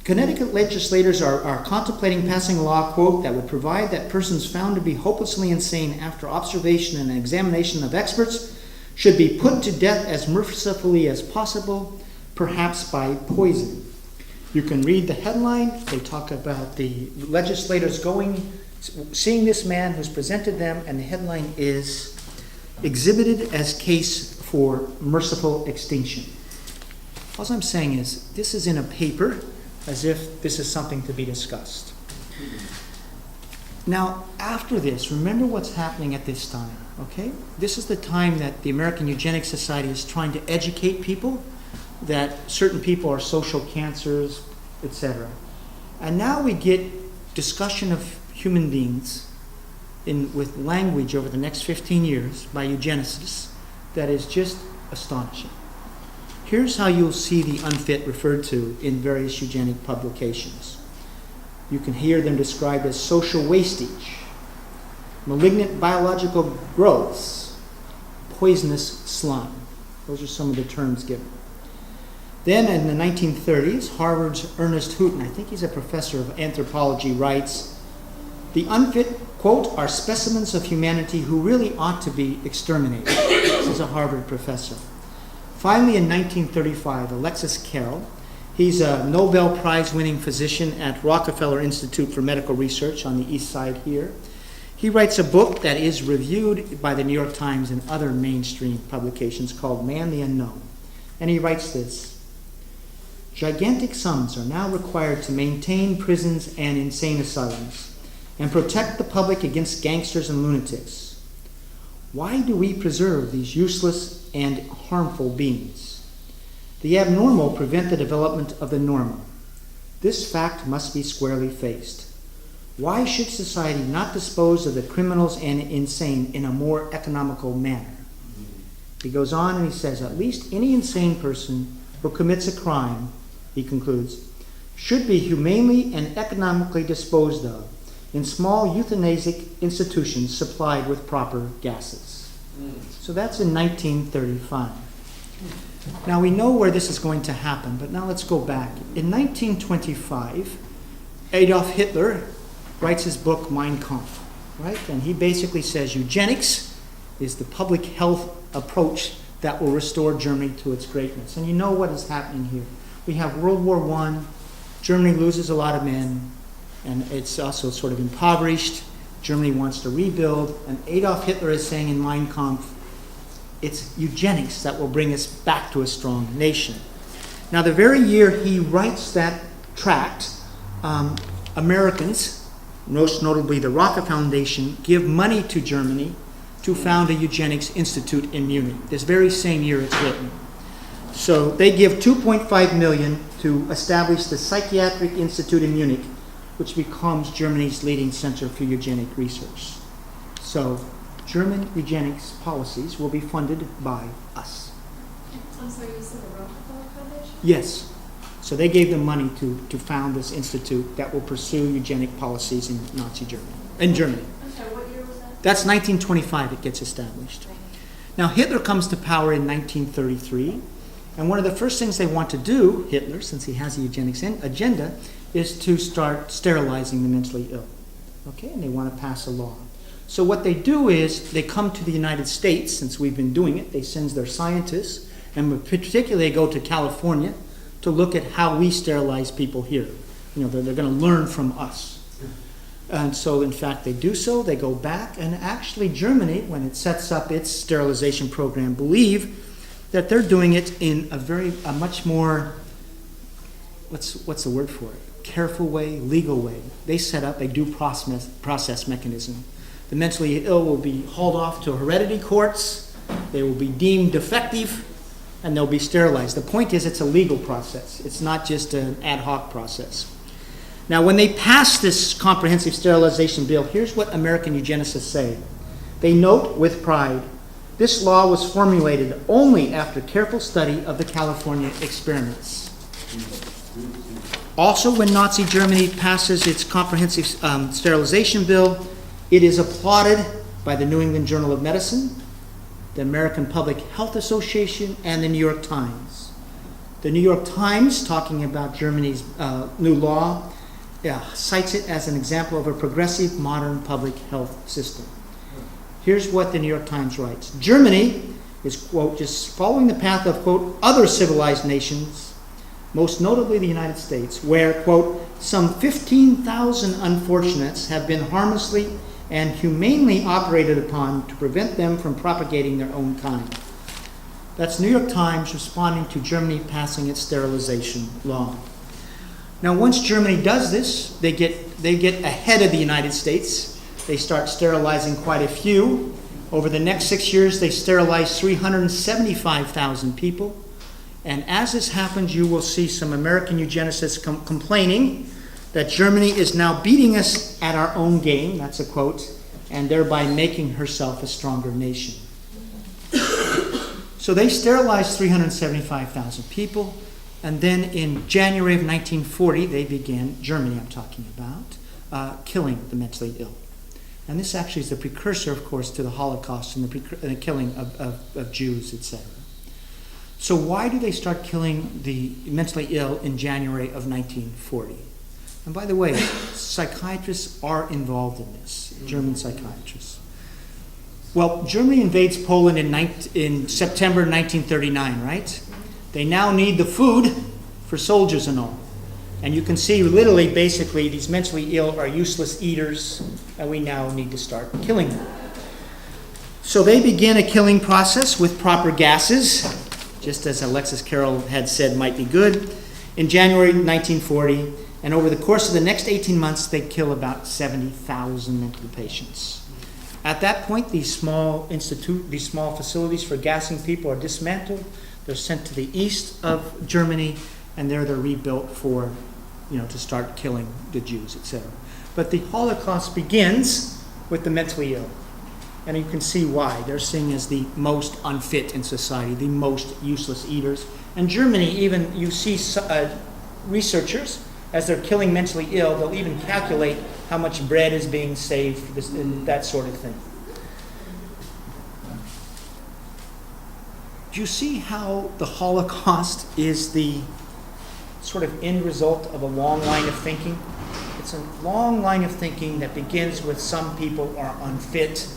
Speaker 2: Connecticut legislators are contemplating passing a law, quote, that would provide that persons found to be hopelessly insane after observation and examination of experts should be put to death as mercifully as possible, perhaps by poison. You can read the headline. They talk about the legislators seeing this man who's presented them, and the headline is exhibited as case for merciful extinction. All I'm saying is this is in a paper as if this is something to be discussed. Now, after this, remember what's happening at this time, okay? This is the time that the American Eugenics Society is trying to educate people that certain people are social cancers, etc. And now we get discussion of human beings with language over the next 15 years by eugenicists that is just astonishing. Here's how you'll see the unfit referred to in various eugenic publications. You can hear them described as social wastage, malignant biological growths, poisonous slime. Those are some of the terms given. Then in the 1930s, Harvard's Ernest Houghton, I think he's a professor of anthropology, writes, the unfit, quote, are specimens of humanity who really ought to be exterminated. This is a Harvard professor. Finally, in 1935, Alexis Carrel, he's a Nobel Prize-winning physician at Rockefeller Institute for Medical Research on the east side here. He writes a book that is reviewed by the New York Times and other mainstream publications called Man the Unknown. And he writes this: gigantic sums are now required to maintain prisons and insane asylums and protect the public against gangsters and lunatics. Why do we preserve these useless and harmful beings? The abnormal prevent the development of the normal. This fact must be squarely faced. Why should society not dispose of the criminals and insane in a more economical manner? He goes on and he says, at least any insane person who commits a crime, he concludes, should be humanely and economically disposed of in small euthanasic institutions supplied with proper gases. So that's in 1935. Now we know where this is going to happen, but now let's go back. In 1925, Adolf Hitler writes his book Mein Kampf, right? And he basically says eugenics is the public health approach that will restore Germany to its greatness. And you know what is happening here. We have World War I, Germany loses a lot of men, and it's also sort of impoverished. Germany wants to rebuild, and Adolf Hitler is saying in Mein Kampf, it's eugenics that will bring us back to a strong nation. Now, the very year he writes that tract, Americans, most notably the Rocket Foundation, give money to Germany to found a eugenics institute in Munich. This very same year it's written. So they give $2.5 million to establish the Psychiatric Institute in Munich, which becomes Germany's leading center for eugenic research. So German eugenics policies will be funded by us.
Speaker 4: I'm sorry, you said the Rockefeller Foundation?
Speaker 2: Yes. So they gave them money to found this institute that will pursue eugenic policies in Nazi Germany. In Germany.
Speaker 4: I'm sorry, what year was that?
Speaker 2: That's 1925 it gets established. Now Hitler comes to power in 1933, and one of the first things they want to do, Hitler, since he has a eugenics agenda, is to start sterilizing the mentally ill. Okay, and they want to pass a law. So what they do is they come to the United States, since we've been doing it, they send their scientists, and particularly they go to California to look at how we sterilize people here. You know, they're going to learn from us. And so, in fact, they do so. They go back, and actually Germany, when it sets up its sterilization program, believe that they're doing it in a much more, what's the word for it? Careful way, legal way. They set up a due process mechanism. The mentally ill will be hauled off to heredity courts. They will be deemed defective, and they'll be sterilized. The point is, it's a legal process. It's not just an ad hoc process. Now, when they pass this comprehensive sterilization bill, here's what American eugenicists say. They note with pride, this law was formulated only after careful study of the California experiments. Also, when Nazi Germany passes its comprehensive sterilization bill, it is applauded by the New England Journal of Medicine, the American Public Health Association, and the New York Times. The New York Times, talking about Germany's new law, cites it as an example of a progressive modern public health system. Here's what the New York Times writes. Germany is, quote, just following the path of, quote, other civilized nations, most notably the United States, where, quote, some 15,000 unfortunates have been harmlessly and humanely operated upon to prevent them from propagating their own kind. That's New York Times responding to Germany passing its sterilization law. Now, once Germany does this, they get ahead of the United States. They start sterilizing quite a few. Over the next 6 years, they sterilize 375,000 people. And as this happens, you will see some American eugenicists complaining that Germany is now beating us at our own game, that's a quote, and thereby making herself a stronger nation. So they sterilized 375,000 people, and then in January of 1940, they began, Germany I'm talking about, killing the mentally ill. And this actually is the precursor, of course, to the Holocaust and the killing of Jews, etc. So why do they start killing the mentally ill in January of 1940? And by the way, psychiatrists are involved in this, German psychiatrists. Well, Germany invades Poland in September 1939, right? They now need the food for soldiers and all. And you can see literally, basically, these mentally ill are useless eaters, and we now need to start killing them. So they begin a killing process with proper gases, just as Alexis Carrel had said might be good, in January 1940. And over the course of the next 18 months, they kill about 70,000 mental patients. At that point, these small facilities for gassing people are dismantled. They're sent to the east of Germany, and there they're rebuilt for, to start killing the Jews, etc. But the Holocaust begins with the mentally ill. And you can see why. They're seen as the most unfit in society, the most useless eaters. And Germany, even, you see researchers, as they're killing mentally ill, they'll even calculate how much bread is being saved, and that sort of thing. Do you see how the Holocaust is the sort of end result of a long line of thinking? It's a long line of thinking that begins with some people are unfit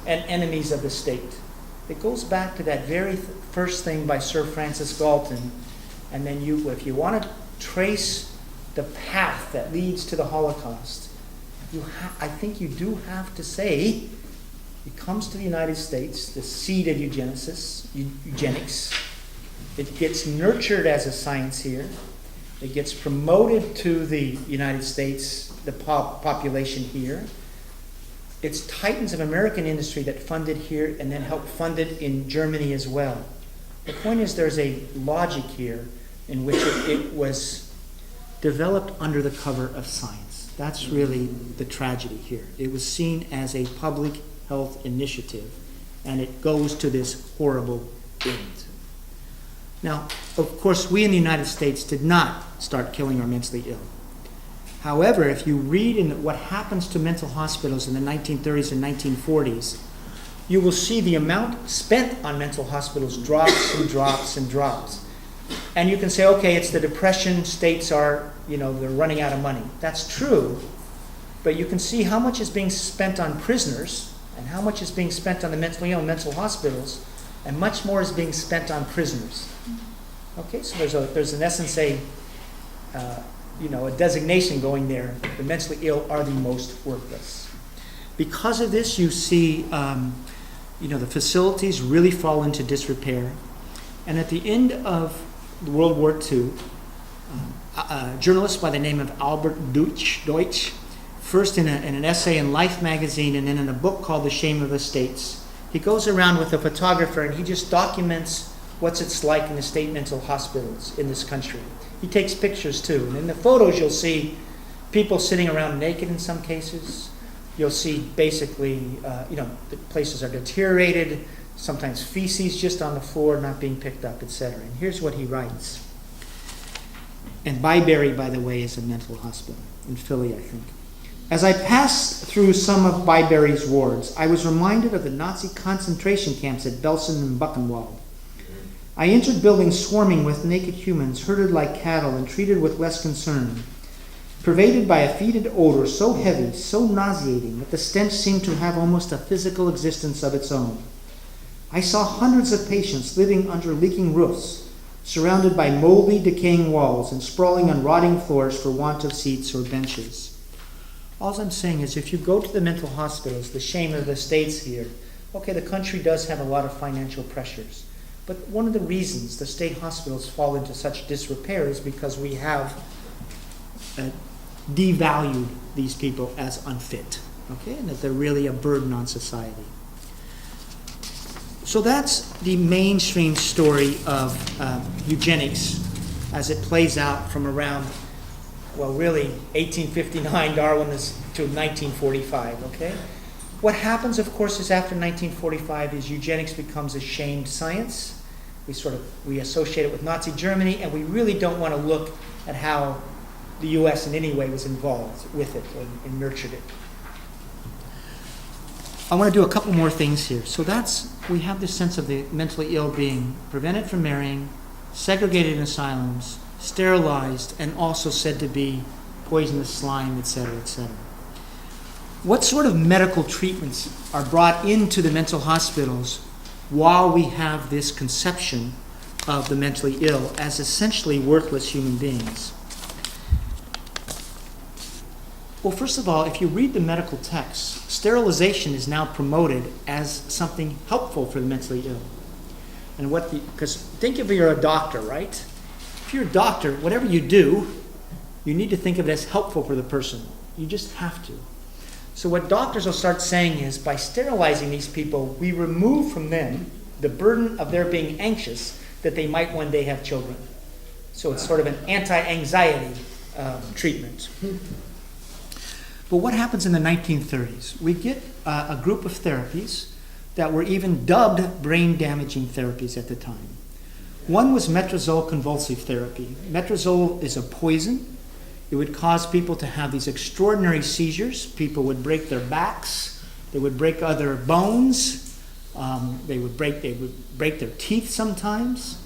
Speaker 2: and enemies of the state. It goes back to that very first thing by Sir Francis Galton. And then if you want to trace the path that leads to the Holocaust, I think you do have to say it comes to the United States, the seed of eugenics. It gets nurtured as a science here. It gets promoted to the United States, the population here. It's titans of American industry that fund it here and then help fund it in Germany as well. The point is there's a logic here in which it was developed under the cover of science. That's really the tragedy here. It was seen as a public health initiative, and it goes to this horrible end. Now, of course, we in the United States did not start killing our mentally ill. However, if you read in what happens to mental hospitals in the 1930s and 1940s, you will see the amount spent on mental hospitals drops and drops and drops. And you can say, okay, it's the depression, states are, they're running out of money. That's true, but you can see how much is being spent on prisoners and how much is being spent on the mentally ill in mental hospitals, and much more is being spent on prisoners. Okay, so there's in essence a designation going there. The mentally ill are the most worthless. Because of this, you see, the facilities really fall into disrepair. And at the end of World War II, a journalist by the name of Albert Deutsch, first in an essay in Life magazine and then in a book called The Shame of the States, he goes around with a photographer and he just documents what's it's like in the state mental hospitals in this country. He takes pictures too. And in the photos you'll see people sitting around naked in some cases. You'll see basically, the places are deteriorated, sometimes feces just on the floor not being picked up, etc. And here's what he writes. And Byberry, by the way, is a mental hospital in Philly, I think. As I passed through some of Byberry's wards, I was reminded of the Nazi concentration camps at Belsen and Buchenwald. I entered buildings swarming with naked humans, herded like cattle and treated with less concern, pervaded by a fetid odor so heavy, so nauseating, that the stench seemed to have almost a physical existence of its own. I saw hundreds of patients living under leaking roofs, surrounded by moldy, decaying walls and sprawling on rotting floors for want of seats or benches. All I'm saying is if you go to the mental hospitals, the shame of the states here, okay, the country does have a lot of financial pressures. But one of the reasons the state hospitals fall into such disrepair is because we have devalued these people as unfit, okay, and that they're really a burden on society. So that's the mainstream story of eugenics as it plays out from around, well, really 1859 Darwin to 1945, okay? What happens, of course, is after 1945 is eugenics becomes a shamed science. We associate it with Nazi Germany, and we really don't want to look at how the U.S. in any way was involved with it and nurtured it. I want to do a couple more things here. So we have this sense of the mentally ill being prevented from marrying, segregated in asylums, sterilized, and also said to be poisonous slime, etc., etc. What sort of medical treatments are brought into the mental hospitals while we have this conception of the mentally ill as essentially worthless human beings? Well, first of all, if you read the medical texts, sterilization is now promoted as something helpful for the mentally ill. And because think if you're a doctor, right? If you're a doctor, whatever you do, you need to think of it as helpful for the person. You just have to. So what doctors will start saying is, by sterilizing these people, we remove from them the burden of their being anxious that they might one day have children. So it's sort of an anti-anxiety treatment. But what happens in the 1930s? We get a group of therapies that were even dubbed brain-damaging therapies at the time. One was metrazole-convulsive therapy. Metrazole is a poison. It would cause people to have these extraordinary seizures. People would break their backs. They would break other bones. They would break their teeth sometimes.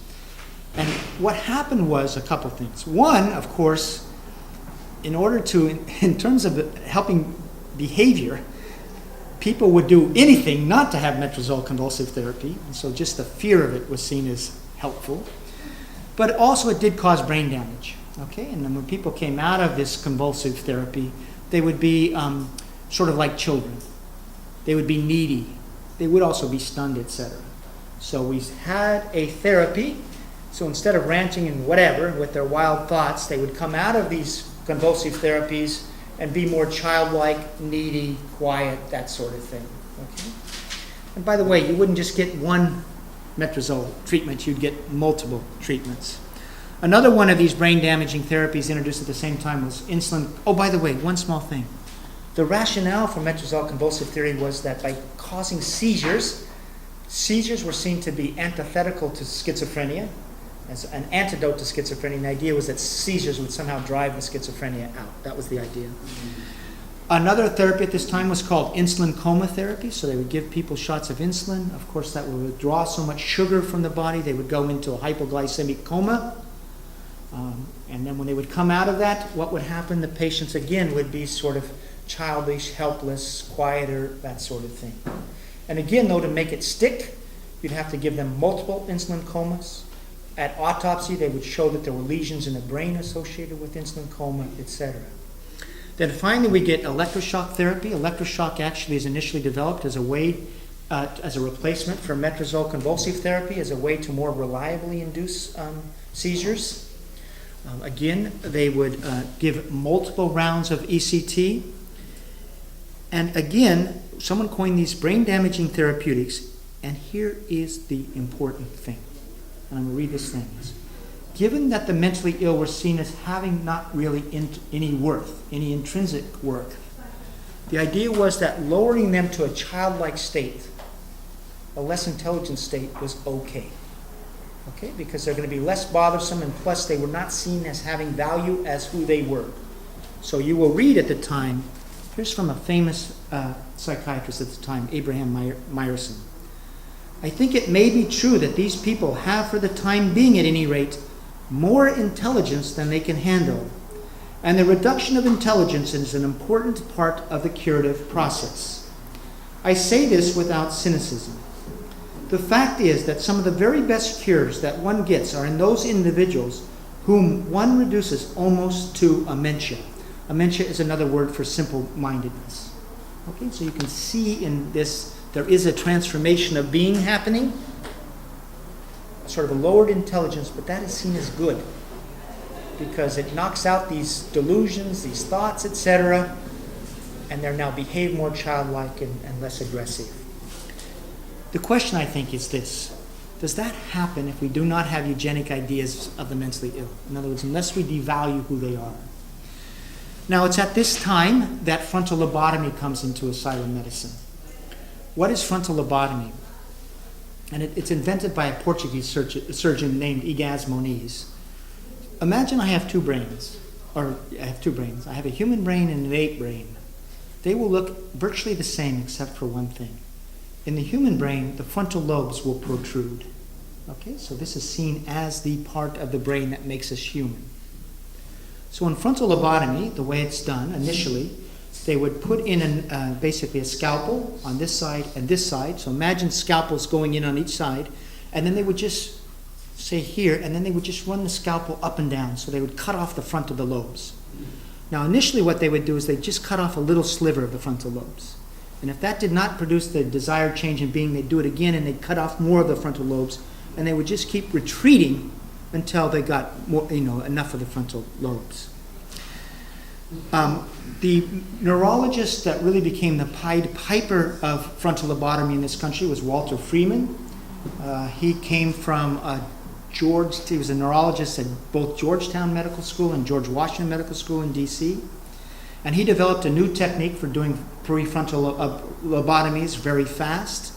Speaker 2: And what happened was a couple things. One, of course, in order to, in terms of helping behavior, people would do anything not to have metrazole convulsive therapy, and so just the fear of it was seen as helpful. But also it did cause brain damage. Okay, and then when people came out of this convulsive therapy, they would be sort of like children. They would be needy. They would also be stunned, etc. So we had a therapy. So instead of ranting and whatever with their wild thoughts, they would come out of these convulsive therapies and be more childlike, needy, quiet, that sort of thing. Okay? And by the way, you wouldn't just get one metrazole treatment, you'd get multiple treatments. Another one of these brain-damaging therapies introduced at the same time was insulin. Oh, by the way, one small thing. The rationale for metrazole convulsive theory was that by causing seizures, seizures were seen to be antithetical to schizophrenia. As an antidote to schizophrenia, the idea was that seizures would somehow drive the schizophrenia out. That was the idea. Another therapy at this time was called insulin coma therapy. So they would give people shots of insulin. Of course, that would withdraw so much sugar from the body, they would go into a hypoglycemic coma. And then when they would come out of that, what would happen? The patients, again, would be sort of childish, helpless, quieter, that sort of thing. And again, though, to make it stick, you'd have to give them multiple insulin comas. At autopsy, they would show that there were lesions in the brain associated with insulin coma, etc. Then finally, we get electroshock therapy. Electroshock actually is initially developed as a way, as a replacement for metrazole convulsive therapy, as a way to more reliably induce seizures. Again, they would give multiple rounds of ECT. And again, someone coined these brain-damaging therapeutics, and here is the important thing. And I'm going to read this thing. Given that the mentally ill were seen as having not really any worth, any intrinsic worth, the idea was that lowering them to a childlike state, a less intelligent state, was okay. Okay, because they're going to be less bothersome, and plus they were not seen as having value as who they were. So you will read at the time, here's from a famous psychiatrist at the time, Abraham Myerson. I think it may be true that these people have, for the time being at any rate, more intelligence than they can handle. And the reduction of intelligence is an important part of the curative process. I say this without cynicism. The fact is that some of the very best cures that one gets are in those individuals whom one reduces almost to amentia. Amentia is another word for simple-mindedness. Okay, so you can see in this, there is a transformation of being happening, sort of a lowered intelligence, but that is seen as good because it knocks out these delusions, these thoughts, etc., and they're now behave more childlike and less aggressive. The question, I think, is this. Does that happen if we do not have eugenic ideas of the mentally ill? In other words, unless we devalue who they are. Now, it's at this time that frontal lobotomy comes into asylum medicine. What is frontal lobotomy? And it's invented by a Portuguese surgeon named Egas Moniz. Imagine I have two brains. I have a human brain and an ape brain. They will look virtually the same except for one thing. In the human brain, the frontal lobes will protrude. Okay, so this is seen as the part of the brain that makes us human. So in frontal lobotomy, the way it's done initially, they would put in basically a scalpel on this side and this side. So imagine scalpels going in on each side, and then they would just say here, and then they would just run the scalpel up and down. So they would cut off the front of the lobes. Now, initially what they would do is they'd just cut off a little sliver of the frontal lobes. And if that did not produce the desired change in being, they'd do it again and they'd cut off more of the frontal lobes, and they would just keep retreating until they got more, enough of the frontal lobes. The neurologist that really became the Pied Piper of frontal lobotomy in this country was Walter Freeman. He came from he was a neurologist at both Georgetown Medical School and George Washington Medical School in D.C. And he developed a new technique for doing prefrontal lobotomies very fast.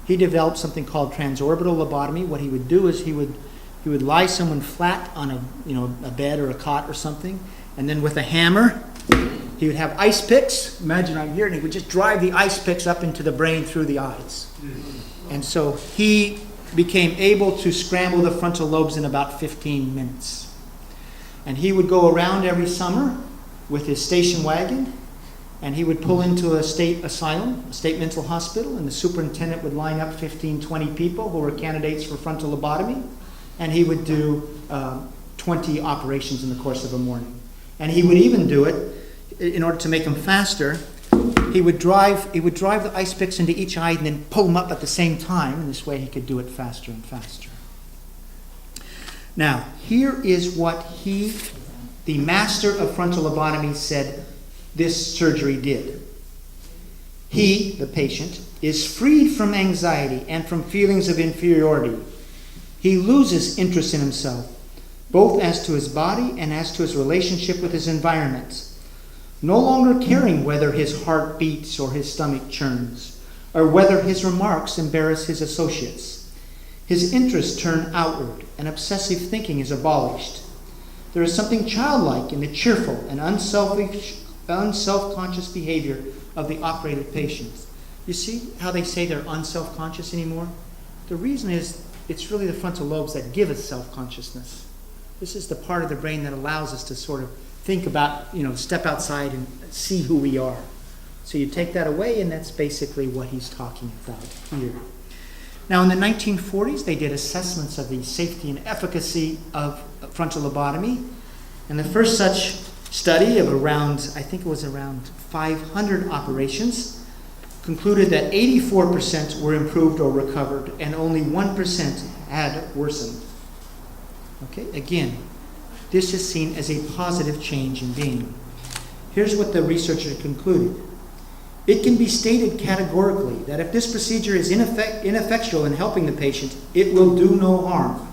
Speaker 2: He developed something called transorbital lobotomy. What he would do is he would lie someone flat on a bed or a cot or something, and then with a hammer, he would have ice picks. Imagine I'm here, and he would just drive the ice picks up into the brain through the eyes. And so he became able to scramble the frontal lobes in about 15 minutes. And he would go around every summer with his station wagon, and he would pull into a state asylum, a state mental hospital, and the superintendent would line up 15, 20 people who were candidates for frontal lobotomy, and he would do 20 operations in the course of a morning. And he would even do it, in order to make them faster, he would drive the ice picks into each eye and then pull them up at the same time, and this way he could do it faster and faster. Now, here is what the master of frontal lobotomy, said this surgery did. He, the patient, is freed from anxiety and from feelings of inferiority. He loses interest in himself, both as to his body and as to his relationship with his environment. No longer caring whether his heart beats or his stomach churns, or whether his remarks embarrass his associates. His interests turn outward, and obsessive thinking is abolished. There is something childlike in the cheerful and unself-conscious behavior of the operated patients. You see how they say they're unself-conscious anymore? The reason is it's really the frontal lobes that give us self-consciousness. This is the part of the brain that allows us to sort of think about, step outside and see who we are. So you take that away, and that's basically what he's talking about here. Now, in the 1940s, they did assessments of the safety and efficacy of frontal lobotomy. And the first such study of around 500 operations concluded that 84% were improved or recovered, and only 1% had worsened. Okay, again, this is seen as a positive change in being. Here's what the researcher concluded. It can be stated categorically that if this procedure is ineffectual in helping the patient, it will do no harm.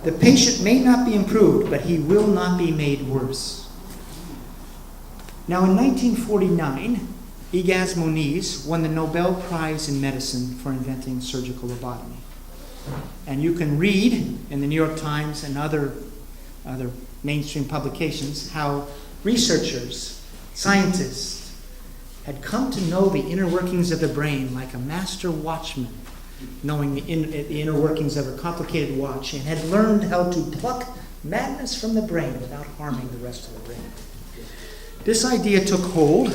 Speaker 2: The patient may not be improved, but he will not be made worse. Now, in 1949, Ygaz Moniz won the Nobel Prize in Medicine for inventing surgical lobotomy. And you can read in the New York Times and other mainstream publications how researchers, scientists, had come to know the inner workings of the brain like a master watchman, knowing the inner workings of a complicated watch, and had learned how to pluck madness from the brain without harming the rest of the brain. This idea took hold,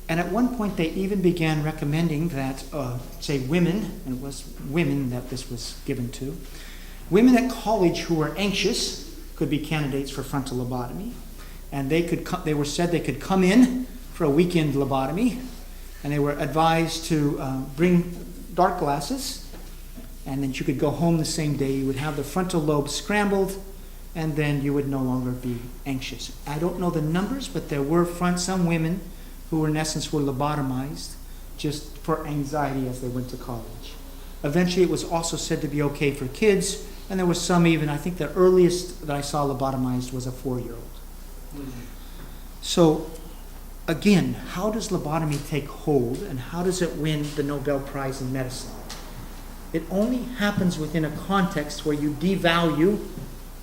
Speaker 2: and at one point they even began recommending that, women, and it was women that this was given to, women at college who were anxious could be candidates for frontal lobotomy, and they could come in for a weekend lobotomy, and they were advised to bring dark glasses, and then you could go home the same day. You would have the frontal lobe scrambled, and then you would no longer be anxious. I don't know the numbers, but there were some women who were in essence were lobotomized just for anxiety as they went to college. Eventually it was also said to be okay for kids, and there was some even, I think the earliest that I saw lobotomized was a 4-year-old. So again, how does lobotomy take hold, and how does it win the Nobel Prize in Medicine? It only happens within a context where you devalue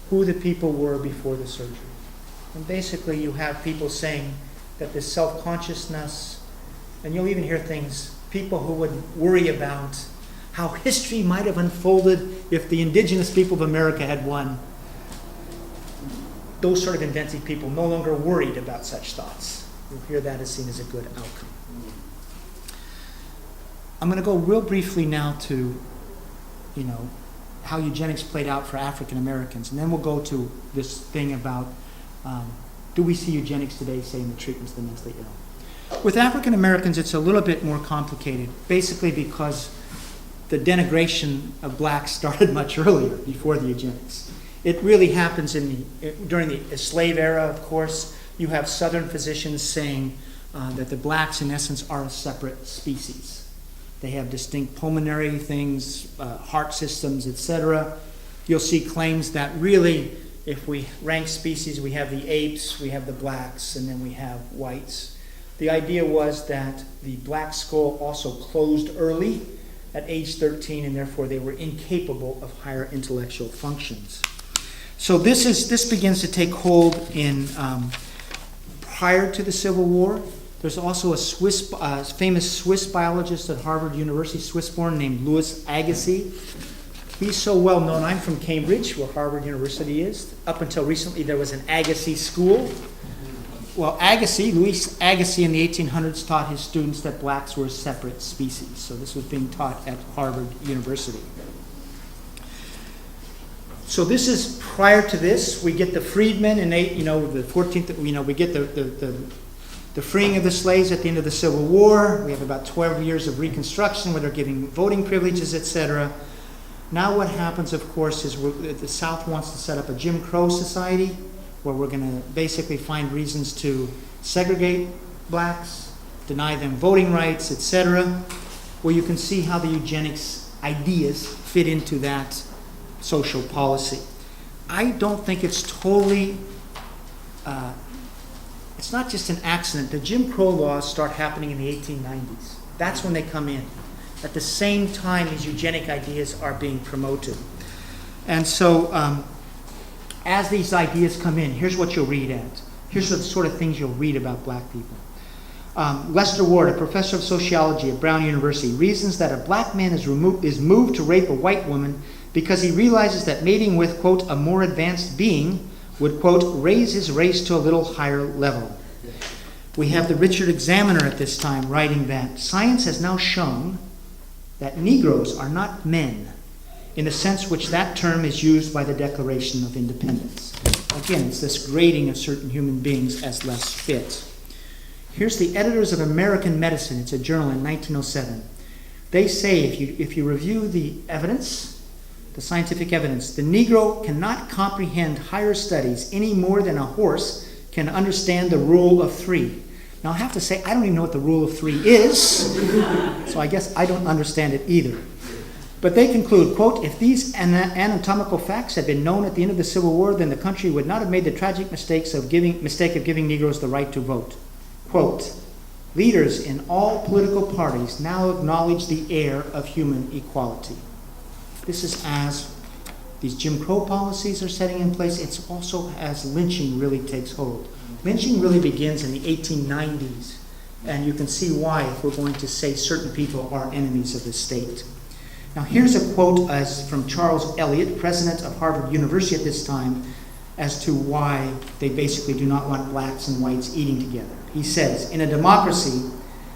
Speaker 2: who the people were before the surgery. And basically you have people saying that this self-consciousness, and you'll even hear things, people who would worry about how history might have unfolded if the indigenous people of America had won. Those sort of inventive people no longer worried about such thoughts. You'll hear that as seen as a good outcome. I'm going to go real briefly now to, how eugenics played out for African Americans, and then we'll go to this thing about do we see eugenics today, say, in the treatment of the mentally ill? With African Americans, it's a little bit more complicated, basically because the denigration of blacks started much earlier, before the eugenics. It really happens during the slave era, of course. You have Southern physicians saying that the blacks, in essence, are a separate species. They have distinct pulmonary things, heart systems, etc. You'll see claims that really, if we rank species, we have the apes, we have the blacks, and then we have whites. The idea was that the black skull also closed early at age 13, and therefore they were incapable of higher intellectual functions. So this begins to take hold in prior to the Civil War. There's also a famous Swiss biologist at Harvard University, Swiss-born, named Louis Agassiz. He's so well known. I'm from Cambridge, where Harvard University is. Up until recently, there was an Agassiz school. Well, Louis Agassiz in the 1800s taught his students that blacks were a separate species. So this was being taught at Harvard University. So this is prior to this. We get the freedmen in the 14th. We get the freeing of the slaves at the end of the Civil War. We have about 12 years of Reconstruction, where they're giving voting privileges, etc. Now what happens, of course, is the South wants to set up a Jim Crow society, where we're going to basically find reasons to segregate blacks, deny them voting rights, etc., where you can see how the eugenics ideas fit into that social policy. I don't think it's totally, it's not just an accident. The Jim Crow laws start happening in the 1890s. That's when they come in. At the same time, these eugenic ideas are being promoted. And so, as these ideas come in, here's what you'll read at. Here's the sort of things you'll read about black people. Lester Ward, a professor of sociology at Brown University, reasons that a black man is moved to rape a white woman because he realizes that mating with, quote, a more advanced being would, quote, raise his race to a little higher level. We have the Richard Examiner at this time writing that science has now shown that Negroes are not men in the sense which that term is used by the Declaration of Independence. Again, it's this grading of certain human beings as less fit. Here's the editors of American Medicine. It's a journal in 1907. They say if you review the evidence, the scientific evidence, the Negro cannot comprehend higher studies any more than a horse can understand the rule of three. Now, I have to say, I don't even know what the rule of three is, so I guess I don't understand it either. But they conclude, quote, if these anatomical facts had been known at the end of the Civil War, then the country would not have made the tragic mistake of giving Negroes the right to vote. Quote, leaders in all political parties now acknowledge the air of human equality. This is as these Jim Crow policies are setting in place. It's also as lynching really takes hold. Lynching really begins in the 1890s, and you can see why if we're going to say certain people are enemies of the state. Now here's a quote from Charles Eliot, president of Harvard University at this time, as to why they basically do not want blacks and whites eating together. He says, in a democracy,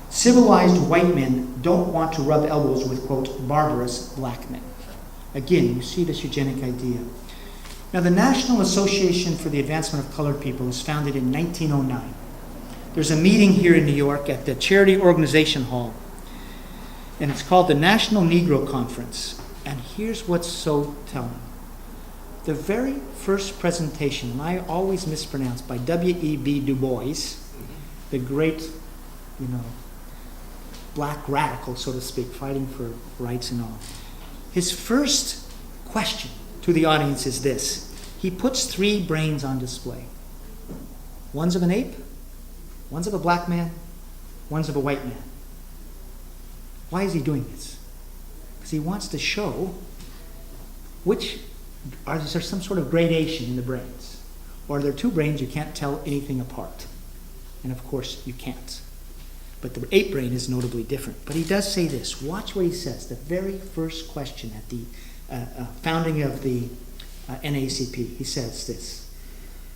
Speaker 2: civilized white men don't want to rub elbows with, quote, barbarous black men. Again, you see this eugenic idea. Now, the National Association for the Advancement of Colored People was founded in 1909. There's a meeting here in New York at the Charity Organization Hall, and it's called the National Negro Conference. And here's what's so telling. The very first presentation, and I always mispronounce, by W.E.B. Du Bois, the great, black radical, so to speak, fighting for rights and all. His first question to the audience is this. He puts 3 brains on display. One's of an ape, one's of a black man, one's of a white man. Why is he doing this? Because he wants to show is there some sort of gradation in the brains? Or are there 2 brains you can't tell anything apart? And of course, you can't. But the ape brain is notably different. But he does say this. Watch what he says. The very first question at the founding of the NAACP, he says this.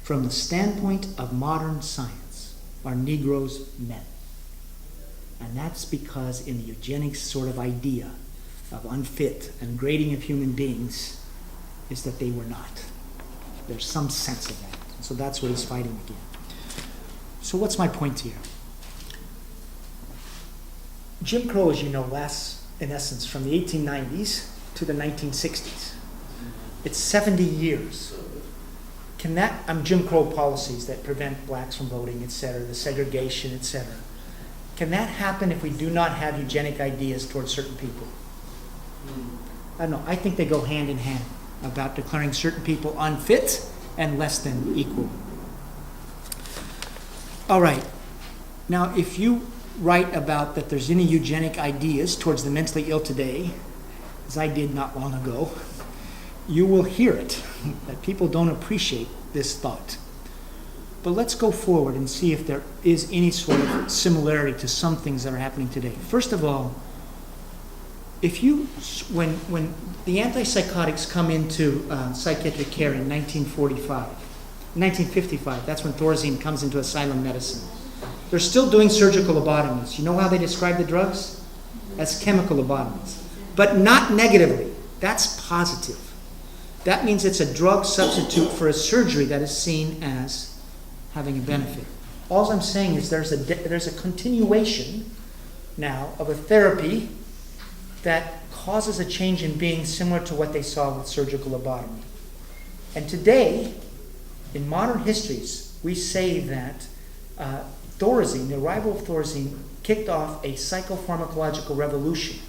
Speaker 2: From the standpoint of modern science, are Negroes men? And that's because in the eugenics sort of idea of unfit and grading of human beings is that they were not. There's some sense of that. So that's what he's fighting against. So what's my point here? Jim Crow, as you know, lasts, in essence, from the 1890s to the 1960s. It's 70 years. Can that, Jim Crow policies that prevent blacks from voting, et cetera, the segregation, et cetera. Can that happen if we do not have eugenic ideas towards certain people? I don't know. I think they go hand in hand about declaring certain people unfit and less than equal. All right. Now, if you write about that there's any eugenic ideas towards the mentally ill today, as I did not long ago, you will hear it, that people don't appreciate this thought. But let's go forward and see if there is any sort of similarity to some things that are happening today. First of all, when the antipsychotics come into psychiatric care in 1955, that's when Thorazine comes into asylum medicine. They're still doing surgical lobotomies. You know how they describe the drugs? As chemical lobotomies. But not negatively. That's positive. That means it's a drug substitute for a surgery that is seen as having a benefit. All I'm saying is there's a continuation now of a therapy that causes a change in being similar to what they saw with surgical lobotomy. And today, in modern histories, we say that Thorazine, the arrival of Thorazine, kicked off a psychopharmacological revolution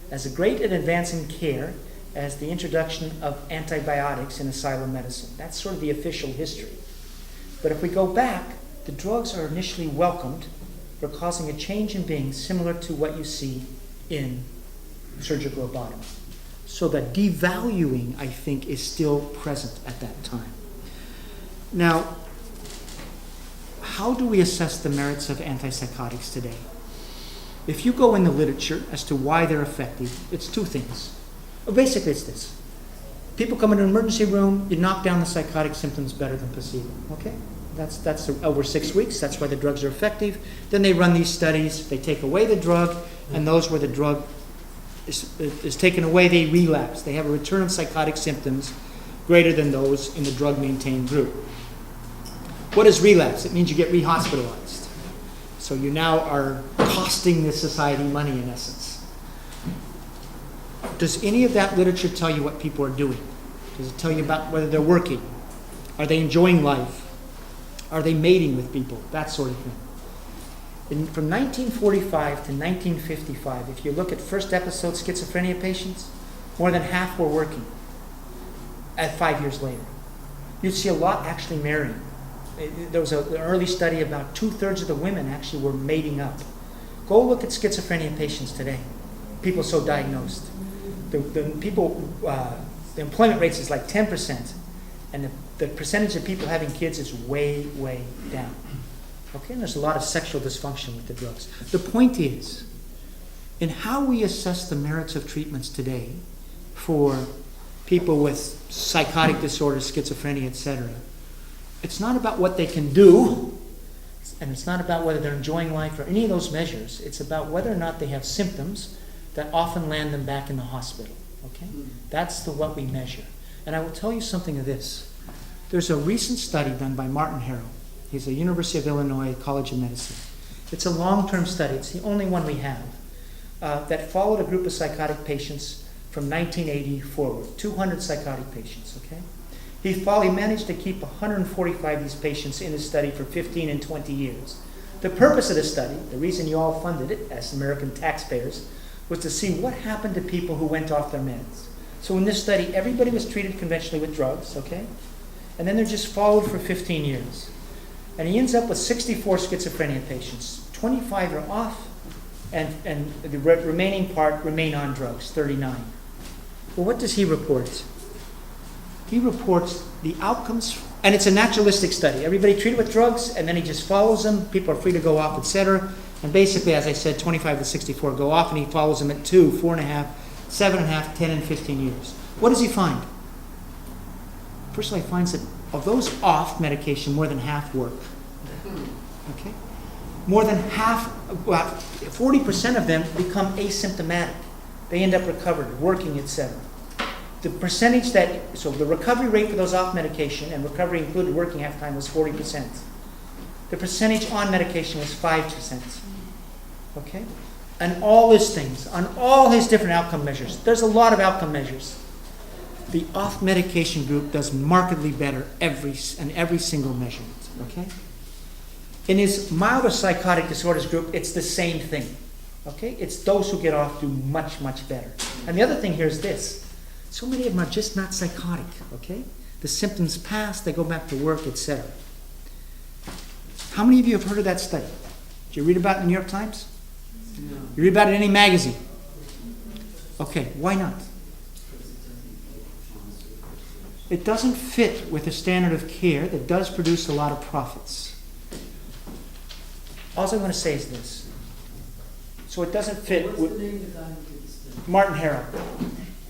Speaker 2: as a great advance in care as the introduction of antibiotics in asylum medicine. That's sort of the official history. But if we go back, the drugs are initially welcomed for causing a change in being similar to what you see in surgical lobotomy. So the devaluing, I think, is still present at that time. Now, how do we assess the merits of antipsychotics today? If you go in the literature as to why they're effective, it's two things. Basically, it's this. People come into an emergency room, you knock down the psychotic symptoms better than placebo. Okay? That's over 6 weeks. That's why the drugs are effective. Then they run these studies. They take away the drug, and those where the drug is taken away, they relapse. They have a return of psychotic symptoms greater than those in the drug-maintained group. What is relapse? It means you get rehospitalized. So you now are costing the society money, in essence. Does any of that literature tell you what people are doing? Does it tell you about whether they're working? Are they enjoying life? Are they mating with people? That sort of thing. From 1945 to 1955, if you look at first episode schizophrenia patients, more than half were working at 5 years later. You'd see a lot actually marrying. There was an early study about 2/3 of the women actually were mating up. Go look at schizophrenia patients today. People so diagnosed. The employment rates is like 10%, and the percentage of people having kids is way, way down. Okay, and there's a lot of sexual dysfunction with the drugs. The point is, in how we assess the merits of treatments today for people with psychotic disorders, schizophrenia, etc., it's not about what they can do, and it's not about whether they're enjoying life or any of those measures. It's about whether or not they have symptoms that often land them back in the hospital. Okay? That's what we measure. And I will tell you something of this. There's a recent study done by Martin Harrow. He's at University of Illinois College of Medicine. It's a long-term study. It's the only one we have that followed a group of psychotic patients from 1980 forward. 200 psychotic patients, okay? He managed to keep 145 of these patients in his study for 15 and 20 years. The purpose of the study, the reason you all funded it as American taxpayers, was to see what happened to people who went off their meds. So in this study, everybody was treated conventionally with drugs, okay? And then they're just followed for 15 years. And he ends up with 64 schizophrenia patients. 25 are off, and the remaining part remain on drugs, 39. Well, what does he report? He reports the outcomes, and it's a naturalistic study. Everybody treated with drugs, and then he just follows them. People are free to go off, etc. And basically, as I said, 25 to 64 go off, and he follows them at 2, 4.5, 7.5, 10, and 15 years. What does he find? First of all, he finds that of those off medication, more than half work. Okay? More than half, well, 40% of them become asymptomatic. They end up recovered, working, etc. The percentage so the recovery rate for those off medication, and recovery included working half time, was 40%. The percentage on medication was 5%. Okay? And all his things, on all his different outcome measures. There's a lot of outcome measures. The off-medication group does markedly better in every single measurement. Okay? In his milder psychotic disorders group, it's the same thing. Okay? It's those who get off do much, much better. And the other thing here is this. So many of them are just not psychotic. Okay? The symptoms pass, they go back to work, etc. How many of you have heard of that study? Did you read about it in the New York Times?
Speaker 3: No.
Speaker 2: You read about it in any magazine? Okay, why not? It doesn't fit with the standard of care that does produce a lot of profits. All I'm going to say is this. So it doesn't fit
Speaker 3: What's
Speaker 2: with
Speaker 3: the name of the guy who did the study?
Speaker 2: Martin Harrow.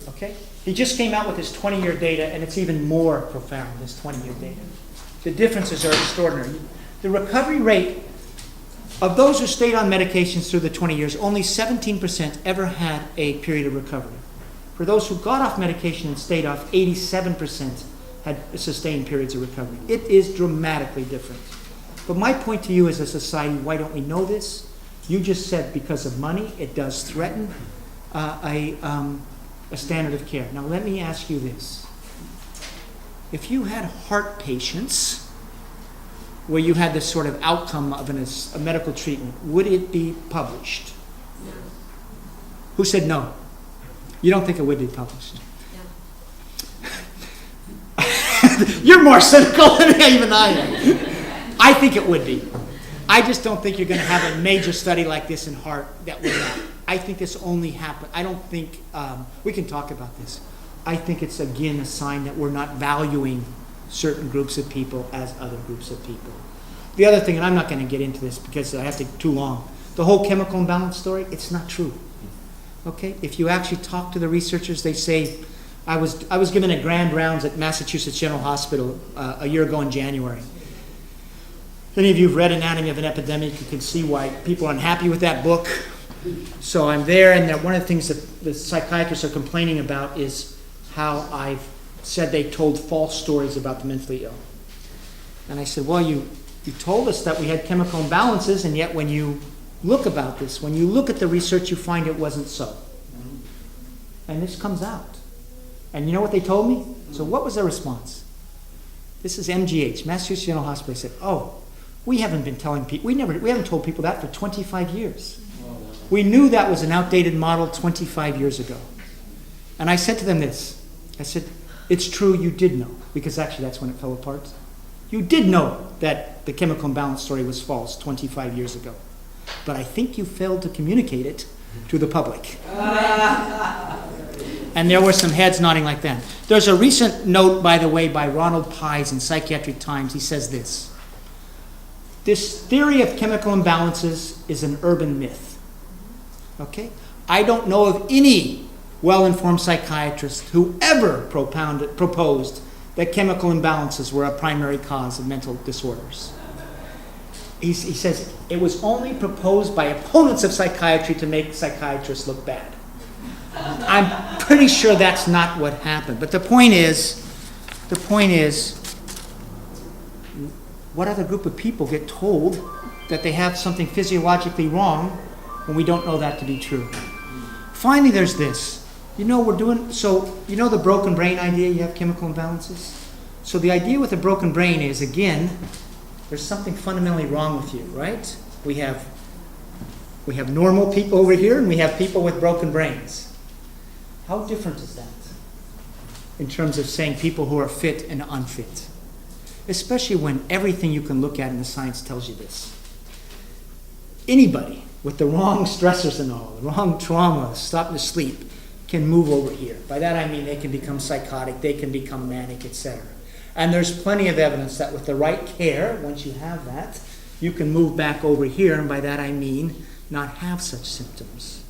Speaker 2: Okay? He just came out with his 20-year data, and it's even more profound, his 20-year data. The differences are extraordinary. The recovery rate of those who stayed on medications through the 20 years, only 17% ever had a period of recovery. For those who got off medication and stayed off, 87% had sustained periods of recovery. It is dramatically different. But my point to you as a society, why don't we know this? You just said because of money, it does threaten a standard of care. Now let me ask you this. If you had heart patients where you had this sort of outcome of a medical treatment, would it be published?
Speaker 4: No.
Speaker 2: Who said no? You don't think it would be published?
Speaker 4: Yeah.
Speaker 2: You're more cynical than even I am. I think it would be. I just don't think you're going to have a major study like this in heart that would not. I think this only happened. I don't think, we can talk about this. I think it's again a sign that we're not valuing certain groups of people as other groups of people. The other thing, and I'm not going to get into this because I have to too long, the whole chemical imbalance story, it's not true. Okay? If you actually talk to the researchers, they say, I was given a grand rounds at Massachusetts General Hospital a year ago in January. If any of you have read Anatomy of an Epidemic, you can see why people are unhappy with that book. So I'm there, and one of the things that the psychiatrists are complaining about is how I've said they told false stories about the mentally ill. And I said, well, you told us that we had chemical imbalances, and yet when you look about this, when you look at the research, you find it wasn't so. And this comes out. And you know what they told me? So what was their response? This is MGH, Massachusetts General Hospital. They said, oh, we haven't been telling people, we haven't told people that for 25 years. We knew that was an outdated model 25 years ago. And I said to them this. I said, it's true, you did know, because actually that's when it fell apart. You did know that the chemical imbalance story was false 25 years ago. But I think you failed to communicate it to the public. And there were some heads nodding like that. There's a recent note, by the way, by Ronald Pies in Psychiatric Times. He says this. This theory of chemical imbalances is an urban myth. Okay? I don't know of any well-informed psychiatrist who ever proposed that chemical imbalances were a primary cause of mental disorders. He says it was only proposed by opponents of psychiatry to make psychiatrists look bad. I'm pretty sure that's not what happened. But the point is, what other group of people get told that they have something physiologically wrong when we don't know that to be true? Finally, there's this. You know the broken brain idea, you have chemical imbalances? So the idea with a broken brain is, again, there's something fundamentally wrong with you, right? We have normal people over here, and we have people with broken brains. How different is that in terms of saying people who are fit and unfit? Especially when everything you can look at in the science tells you this. Anybody with the wrong stressors and all, the wrong trauma, stopping to sleep, can move over here. By that I mean they can become psychotic, they can become manic, etc. And there's plenty of evidence that with the right care, once you have that, you can move back over here, and by that I mean not have such symptoms.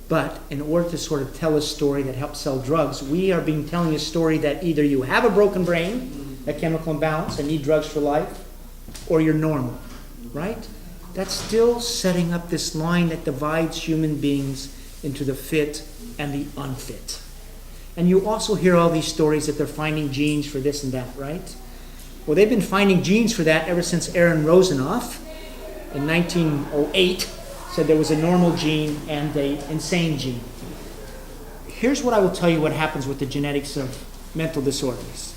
Speaker 2: But in order to sort of tell a story that helps sell drugs, we are telling a story that either you have a broken brain, a chemical imbalance, and need drugs for life, or you're normal, right? That's still setting up this line that divides human beings into the fit and the unfit. And you also hear all these stories that they're finding genes for this and that, right? Well, they've been finding genes for that ever since Aaron Rosenoff in 1908 said there was a normal gene and an insane gene. Here's what I will tell you what happens with the genetics of mental disorders.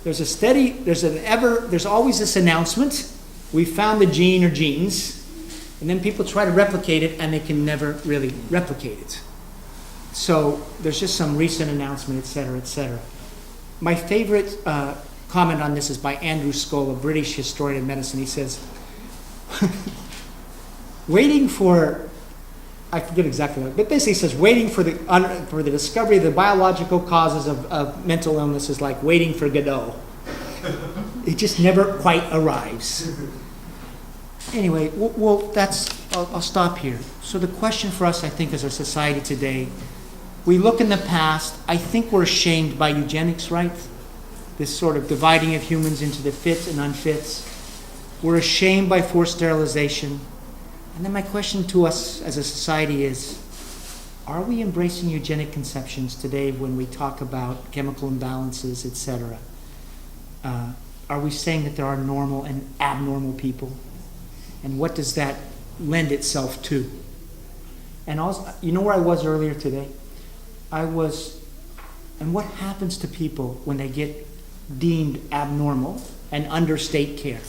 Speaker 2: There's always this announcement, we found the gene or genes, and then people try to replicate it and they can never really replicate it. So there's just some recent announcement, et cetera, et cetera. My favorite comment on this is by Andrew Scull, a British historian of medicine. He says, waiting for, I forget exactly what, but basically he says, waiting for the discovery of the biological causes of mental illness is like waiting for Godot. It just never quite arrives. Anyway, I'll stop here. So the question for us, I think, as a society today, we look in the past, I think we're ashamed by eugenics, right? This sort of dividing of humans into the fits and unfits. We're ashamed by forced sterilization. And then my question to us as a society is, are we embracing eugenic conceptions today when we talk about chemical imbalances, etc.? Are we saying that there are normal and abnormal people? And what does that lend itself to? And also, you know where I was earlier today? And what happens to people when they get deemed abnormal and under state care?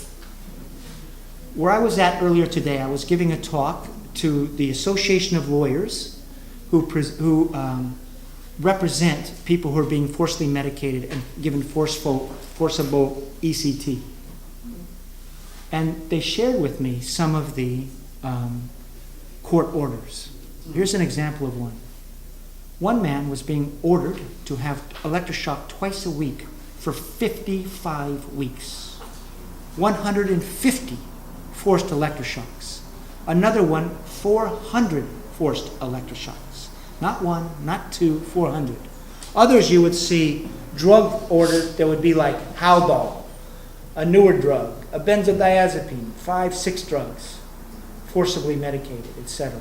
Speaker 2: Where I was at earlier today, I was giving a talk to the Association of Lawyers who represent people who are being forcibly medicated and given forcible ECT. And they shared with me some of the court orders. Here's an example of one. One man was being ordered to have electroshock twice a week for 55 weeks. 150 forced electroshocks. Another one, 400 forced electroshocks. Not one, not two, 400. Others you would see drug ordered that would be like Haldol, a newer drug, a benzodiazepine, 5, 6 drugs, forcibly medicated, etc.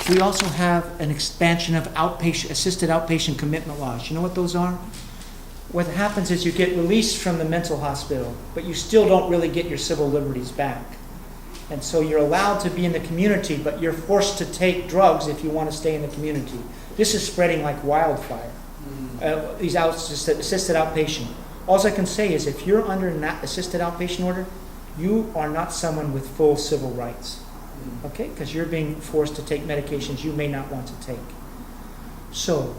Speaker 2: We also have an expansion of assisted outpatient commitment laws. You know what those are? What happens is you get released from the mental hospital, but you still don't really get your civil liberties back. And so you're allowed to be in the community, but you're forced to take drugs if you want to stay in the community. This is spreading like wildfire, these assisted outpatient. All I can say is if you're under an assisted outpatient order, you are not someone with full civil rights. Okay? Because you're being forced to take medications you may not want to take. So,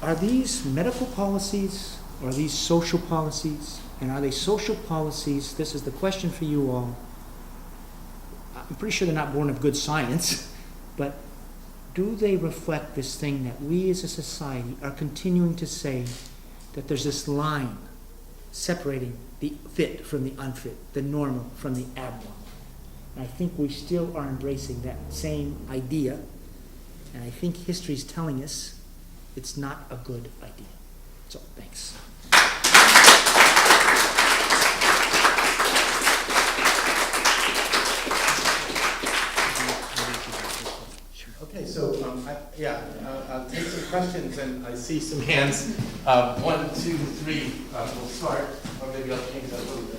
Speaker 2: are these medical policies, or are these social policies? And are they social policies? This is the question for you all. I'm pretty sure they're not born of good science, but do they reflect this thing that we as a society are continuing to say that there's this line separating the fit from the unfit, the normal from the abnormal? And I think we still are embracing that same idea, and I think history is telling us it's not a good idea. So, thanks.
Speaker 1: Okay, so I'll take some questions, and I see some hands. 1, 2, 3. We'll start, or maybe I'll change that a little bit.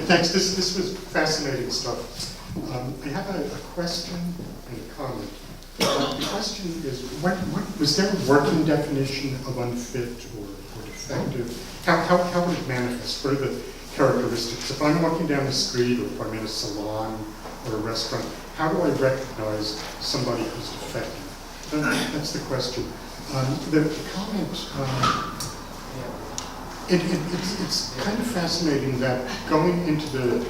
Speaker 5: Thanks. This was fascinating stuff. I have a question and a comment. The question is, was there a working definition of unfit or defective? How would it manifest? What are the characteristics? If I'm walking down the street, or if I'm in a salon or a restaurant, how do I recognize somebody who's defective? That's the question. The comment, it's kind of fascinating that going into the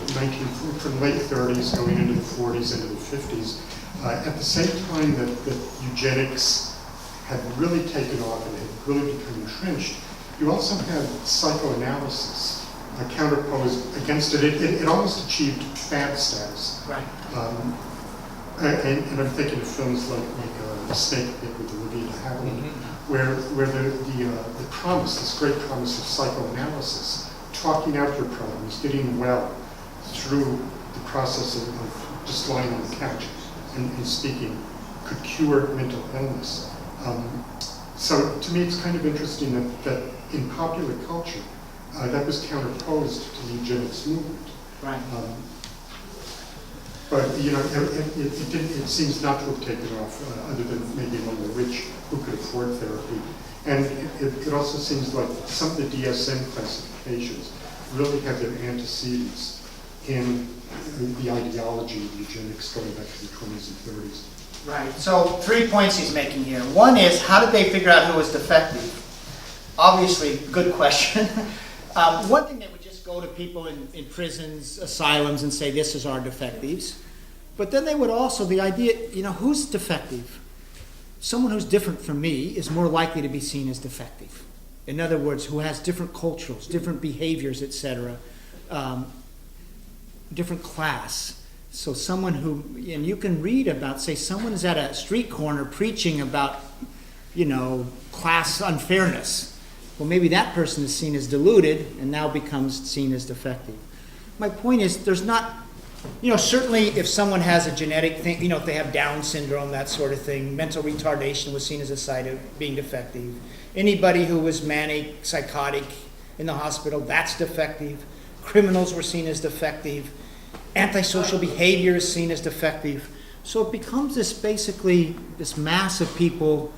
Speaker 5: from late 30s, going into the 40s, into the 50s, at the same time that eugenics had really taken off and had really become entrenched, you also had psychoanalysis counterposed against it. It almost achieved fad status.
Speaker 2: Right.
Speaker 5: And I'm thinking of films like Snake Pit with Olivia de Havilland, where the promise, this great promise of psychoanalysis, talking out your problems, getting well through the process of just lying on the couch and speaking, could cure mental illness. So to me, it's kind of interesting that in popular culture, that was counterposed to the eugenics movement.
Speaker 2: Right.
Speaker 5: But you know, it seems not to have taken off, other than maybe among the rich who could afford therapy. And it also seems like some of the DSM classifications really have their antecedents in the ideology of eugenics going back to the 20s and 30s.
Speaker 2: Right, so 3 points he's making here. One is, how did they figure out who was defective? Obviously, good question. One thing, they would just go to people in prisons, asylums, and say, this is our defectives. But then they would also, the idea, you know, who's defective? Someone who's different from me is more likely to be seen as defective. In other words, who has different cultures, different behaviors, etc., different class. So someone who, and you can read about, say, someone is at a street corner preaching about, you know, class unfairness. Well, maybe that person is seen as deluded and now becomes seen as defective. My point is, there's not, you know, certainly if someone has a genetic thing, you know, if they have Down syndrome, that sort of thing, mental retardation was seen as a sign of being defective. Anybody who was manic, psychotic in the hospital, that's defective. Criminals were seen as defective. Antisocial behavior is seen as defective. So it becomes this, basically this mass of people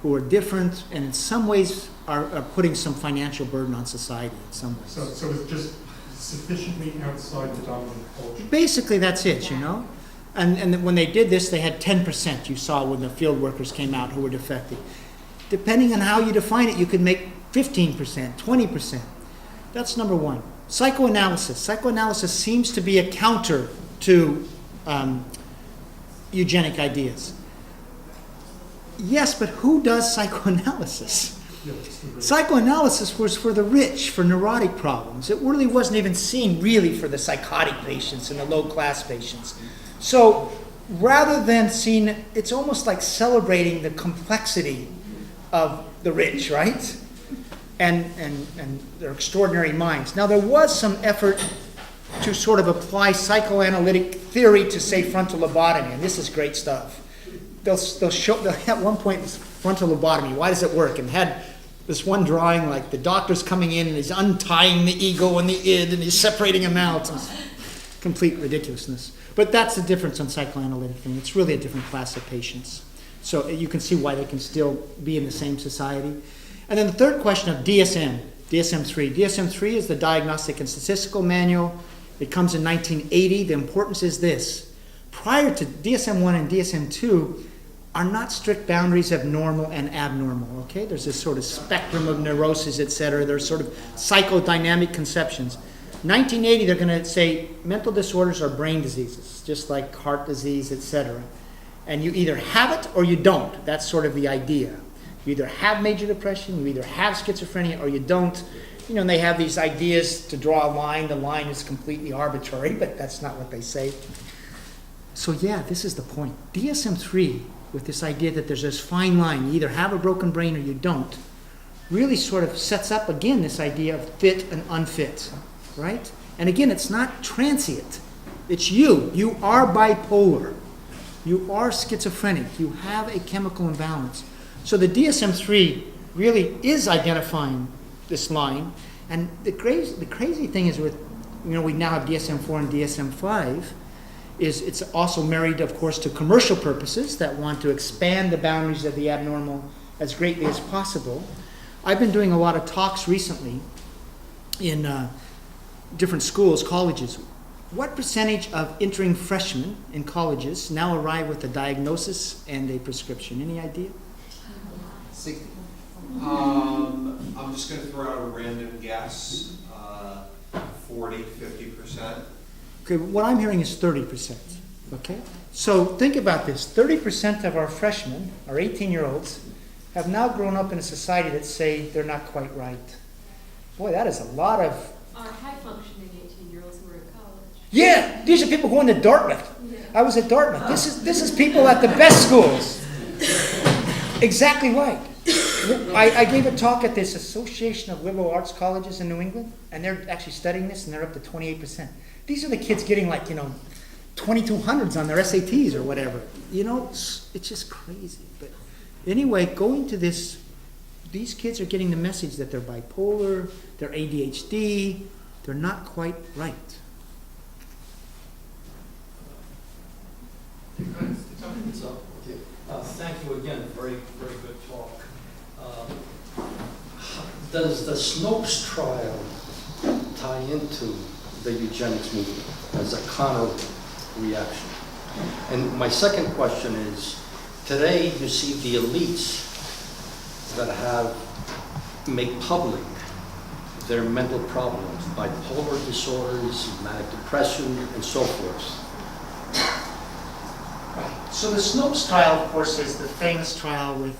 Speaker 2: who are different and in some ways are putting some financial burden on society in some ways.
Speaker 5: So it's just sufficiently outside the dominant culture.
Speaker 2: Basically that's it, you know. And when they did this, they had 10%, you saw when the field workers came out, who were defective. Depending on how you define it, you could make 15%, 20%. That's number one. Psychoanalysis. Psychoanalysis seems to be a counter to eugenic ideas. Yes, but who does psychoanalysis? Psychoanalysis was for the rich, for neurotic problems. It really wasn't even seen really for the psychotic patients and the low-class patients. So rather than seen, it's almost like celebrating the complexity of the rich, right? And their extraordinary minds. Now, there was some effort to sort of apply psychoanalytic theory to, say, frontal lobotomy, and this is great stuff. They'll at one point, frontal lobotomy, why does it work? And had this one drawing, like the doctor's coming in and he's untying the ego and the id and he's separating them out. Complete ridiculousness. But that's the difference on psychoanalytic thing. It's really a different class of patients. So you can see why they can still be in the same society. And then the third question of DSM, DSM-3. DSM-3 is the Diagnostic and Statistical Manual. It comes in 1980. The importance is this. Prior to DSM-1 and DSM-2 are not strict boundaries of normal and abnormal, okay? There's this sort of spectrum of neuroses, etc. There's sort of psychodynamic conceptions. 1980, they're going to say mental disorders are brain diseases, just like heart disease, etc. And you either have it or you don't. That's sort of the idea. You either have major depression, you either have schizophrenia, or you don't. You know, and they have these ideas to draw a line. The line is completely arbitrary, but that's not what they say. So yeah, this is the point. DSM-3, with this idea that there's this fine line, you either have a broken brain or you don't, really sort of sets up, again, this idea of fit and unfit, right? And again, it's not transient. It's you. You are bipolar. You are schizophrenic. You have a chemical imbalance. So the DSM-3 really is identifying this line. And the crazy thing is with, you know, we now have DSM-4 and DSM-5, is it's also married, of course, to commercial purposes that want to expand the boundaries of the abnormal as greatly as possible. I've been doing a lot of talks recently in different schools, colleges. What percentage of entering freshmen in colleges now arrive with a diagnosis and a prescription? Any idea?
Speaker 6: 60. I'm just going to throw out a random guess, 40, 50%.
Speaker 2: Okay, what I'm hearing is 30%, okay? So think about this. 30% of our freshmen, our 18-year-olds, have now grown up in a society that say they're not quite right. Boy, that is a lot of...
Speaker 4: Our high-functioning 18-year-olds who are in college.
Speaker 2: Yeah, these are people going to Dartmouth.
Speaker 4: Yeah.
Speaker 2: I was at Dartmouth. This is people at the best schools. Exactly right. I gave a talk at this Association of Liberal Arts Colleges in New England, and they're actually studying this, and they're up to 28%. These are the kids getting 2200s on their SATs or whatever. You know, it's just crazy. But anyway, going to this these kids are getting the message that they're bipolar, they're ADHD, they're not quite right.
Speaker 3: Thank you again, very, very good talk. Does the Snopes trial tie into the eugenics movement as a counter reaction? And my second question is, today you see the elites that make public their mental problems, bipolar disorders, manic depression, and so forth.
Speaker 2: So the Snopes trial, of course, is the famous trial with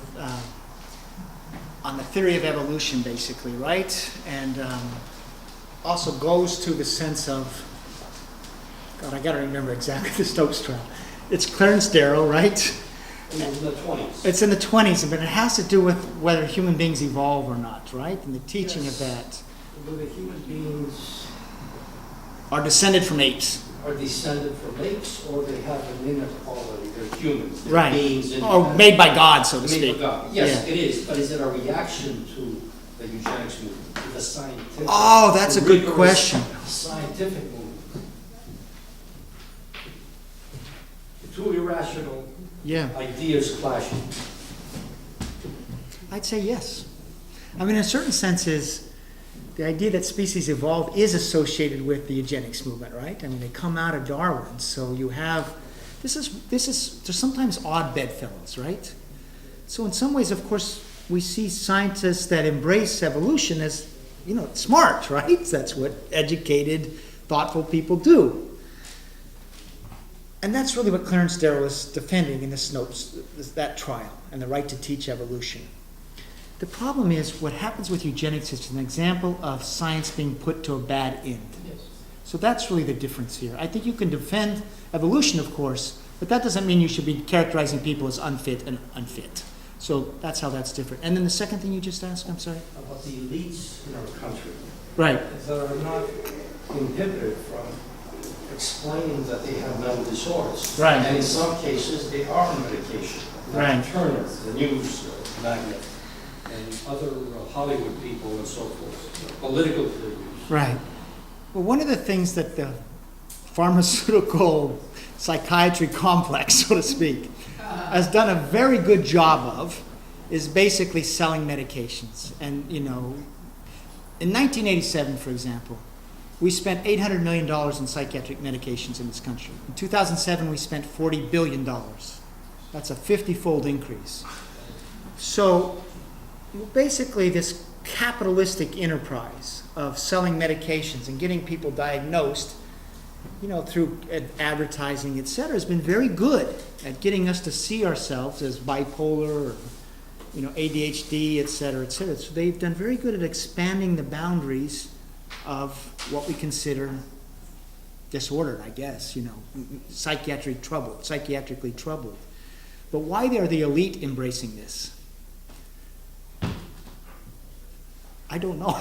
Speaker 2: on the theory of evolution, basically, right? And also goes to the sense of, God, I got to remember exactly the Snopes trial. It's Clarence Darrow, right?
Speaker 3: It was in the 20s.
Speaker 2: It's in the 20s, but it has to do with whether human beings evolve or not, right? And the teaching of that
Speaker 3: Whether human beings
Speaker 2: are descended from apes.
Speaker 3: are descended from apes, or they have an inner quality, they're humans, they're
Speaker 2: Right.
Speaker 3: beings in
Speaker 2: Or made by God, so to
Speaker 3: Made
Speaker 2: speak.
Speaker 3: by God. Yes,
Speaker 2: Yeah.
Speaker 3: it is, but is it a reaction to the eugenics movement, to the scientific?
Speaker 2: Oh, that's a good
Speaker 3: rigorous
Speaker 2: question.
Speaker 3: Scientific movement. Two irrational
Speaker 2: Yeah,
Speaker 3: ideas clashing.
Speaker 2: I'd say yes. I mean, in a certain senses, the idea that species evolve is associated with the eugenics movement, right? I mean, they come out of Darwin, so you have, they're sometimes odd bedfellows, right? So in some ways, of course, we see scientists that embrace evolution as, smart, right? That's what educated, thoughtful people do. And that's really what Clarence Darrow is defending in the Snopes, that trial, and the right to teach evolution. The problem is, what happens with eugenics is an example of science being put to a bad end.
Speaker 3: Yes.
Speaker 2: So that's really the difference here. I think you can defend evolution, of course, but that doesn't mean you should be characterizing people as unfit and unfit. So that's how that's different. And then the second thing you just asked, I'm sorry?
Speaker 3: About the elites in our country
Speaker 2: Right.
Speaker 3: that are not inhibited from explaining that they have mental disorders.
Speaker 2: Right.
Speaker 3: And in some cases, they are on medication.
Speaker 2: Right.
Speaker 3: Turner, the news magnet, and other Hollywood people and so forth, political figures.
Speaker 2: Right. Well, one of the things that the pharmaceutical psychiatry complex, so to speak, has done a very good job of is basically selling medications. And, in 1987, for example, we spent $800 million in psychiatric medications in this country. In 2007, we spent $40 billion. That's a 50-fold increase. So basically, this capitalistic enterprise of selling medications and getting people diagnosed, through advertising, et cetera, has been very good at getting us to see ourselves as bipolar or, ADHD, et cetera, et cetera. So they've done very good at expanding the boundaries of what we consider disordered, I guess, psychiatrically troubled. But why are the elite embracing this? I don't know.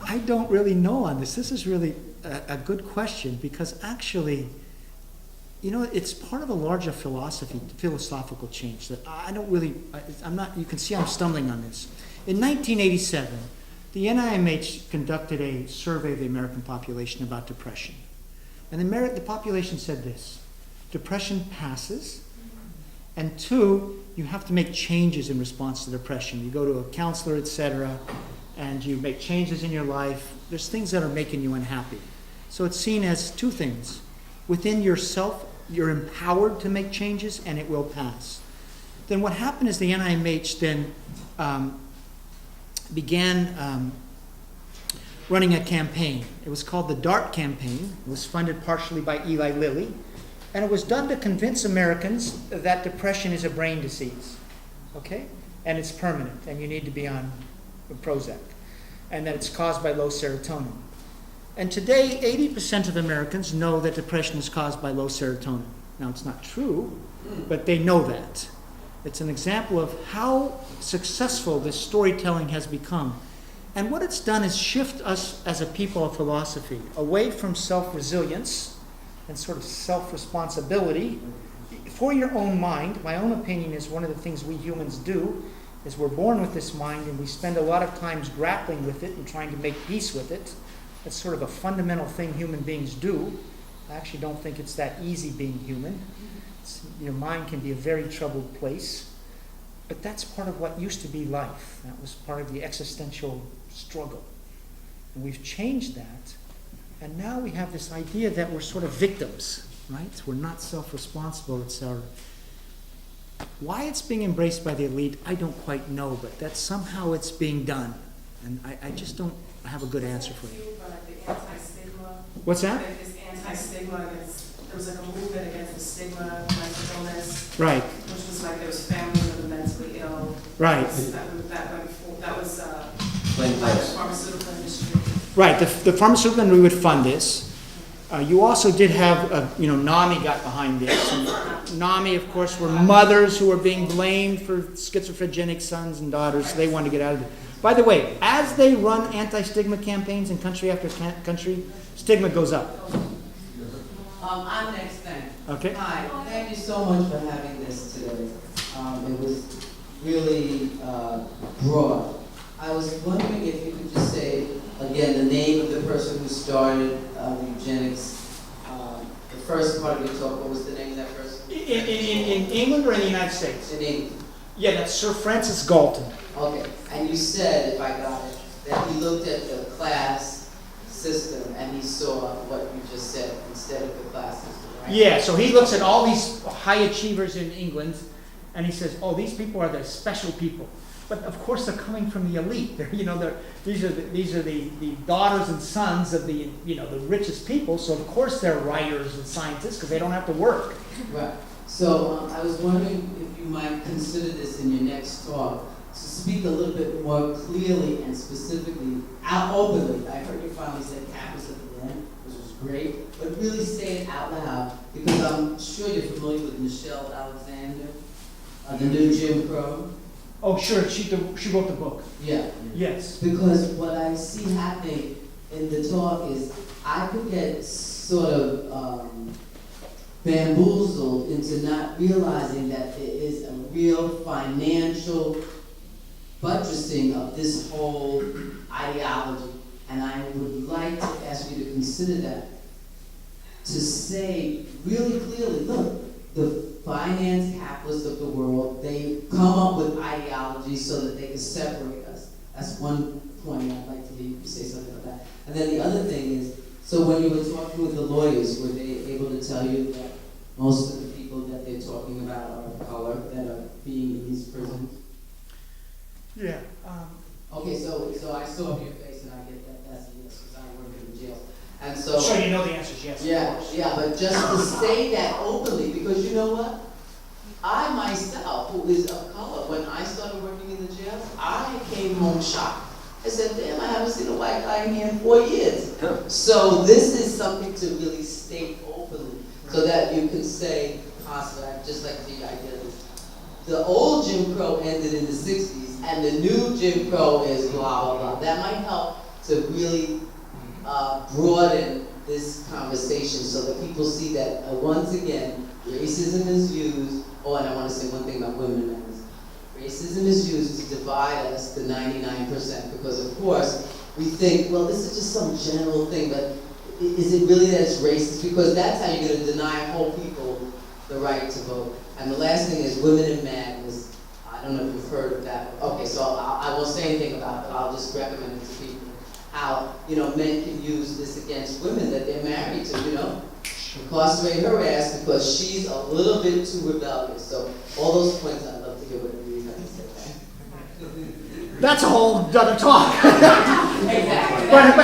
Speaker 2: I don't really know on this. This is really a good question because actually, it's part of a larger philosophical change that you can see I'm stumbling on this. In 1987, the NIMH conducted a survey of the American population about depression. And the population said this: depression passes, and 2, you have to make changes in response to depression. You go to a counselor, etc., and you make changes in your life. There's things that are making you unhappy. So it's seen as 2 things. Within yourself, you're empowered to make changes, and it will pass. Then what happened is the NIMH then began running a campaign. It was called the DART campaign. It was funded partially by Eli Lilly. And it was done to convince Americans that depression is a brain disease, okay? And it's permanent, and you need to be on Prozac, and that it's caused by low serotonin. And today, 80% of Americans know that depression is caused by low serotonin. Now, it's not true, but they know that. It's an example of how successful this storytelling has become. And what it's done is shift us as a people of philosophy away from self-resilience and sort of self-responsibility for your own mind. My own opinion is one of the things we humans do is we're born with this mind and we spend a lot of times grappling with it and trying to make peace with it. That's sort of a fundamental thing human beings do. I actually don't think it's that easy being human. Your mind can be a very troubled place. But that's part of what used to be life. That was part of the existential struggle. And we've changed that. And now we have this idea that we're sort of victims, right? We're not self-responsible. It's our... Why it's being embraced by the elite, I don't quite know, but that somehow it's being done. And I just don't have a good answer for you.
Speaker 7: The anti-stigma.
Speaker 2: What's that?
Speaker 7: This anti-stigma against, there was like a movement against the stigma, mental illness.
Speaker 2: Right.
Speaker 7: Which was like, there was families of the mentally ill.
Speaker 2: Right.
Speaker 7: That was
Speaker 3: Plain
Speaker 7: like the
Speaker 3: place.
Speaker 7: pharmaceutical industry.
Speaker 2: Right, the pharmaceutical industry would fund this. You also did have, NAMI got behind this. And NAMI, of course, were mothers who were being blamed for schizophrenic sons and daughters, so they wanted to get out of it. By the way, as they run anti-stigma campaigns in country after country, stigma goes up.
Speaker 8: I'm next then.
Speaker 2: Okay?
Speaker 8: Hi, thank you so much for having this today. It was really broad. I was wondering if you could just say, again, the name of the person who started eugenics. The first part of your talk, what was the name of that person?
Speaker 2: In England or in the United States?
Speaker 8: In England.
Speaker 2: Yeah, that's Sir Francis Galton.
Speaker 8: Okay, and you said, if I got it, that he looked at the class system and he saw what you just said instead of the class system, right?
Speaker 2: Yeah, so he looks at all these high achievers in England and he says, oh, these people are the special people. But of course they're coming from the elite. These are the daughters and sons of the richest people, so of course they're writers and scientists because they don't have to work.
Speaker 8: Right. So I was wondering if you might consider this in your next talk, to speak a little bit more clearly and specifically, openly. I heard you finally said campus at the end, which was great, but really say it out loud, because I'm sure you're familiar with Michelle Alexander, the new Jim Crow.
Speaker 2: Oh, sure, she wrote the book.
Speaker 8: Yeah.
Speaker 2: Yes.
Speaker 8: Because what I see happening in the talk is I could get sort of bamboozled into not realizing that there is a real financial buttressing of this whole ideology. And I would like to ask you to consider that, to say really clearly, look, the finance capitalists of the world, they come up with ideologies so that they can separate us. That's one point I'd like to hear you say something about that. And then the other thing is, so when you were talking with the lawyers, were they able to tell you that most of the people that they're talking about are of color that are being in these prisons?
Speaker 2: Yeah.
Speaker 8: Okay, so I saw your face and I get that that's a yes, because I work in the jail. And so
Speaker 2: you know the answer is yes.
Speaker 8: yeah, but just to say that openly, because you know what? I myself, who is of color, when I started working in the jail, I came home shocked. I said, damn, I haven't seen a white guy in here in 4 years. So this is something to really state openly, so that you can say, possibly, I'd just like the idea that the old Jim Crow ended in the 60s, and the new Jim Crow is blah, blah, blah. That might help to really broaden this conversation so that people see that, once again, racism is used, and I want to say one thing about women, that is, racism is used to divide us, the 99%, because of course, we think, well, this is just some general thing, but is it really that it's racist? Because that's how you're going to deny whole people the right to vote. And the last thing is women in madness. I don't know if you've heard of that. Okay, so I won't say anything about it, but I'll just recommend it to people. How, men can use this against women that they're married to, incarcerate her ass because she's a little bit too rebellious. So all those points, I'd love to hear what you have to say.
Speaker 2: That's a whole other talk.
Speaker 8: Exactly.
Speaker 2: But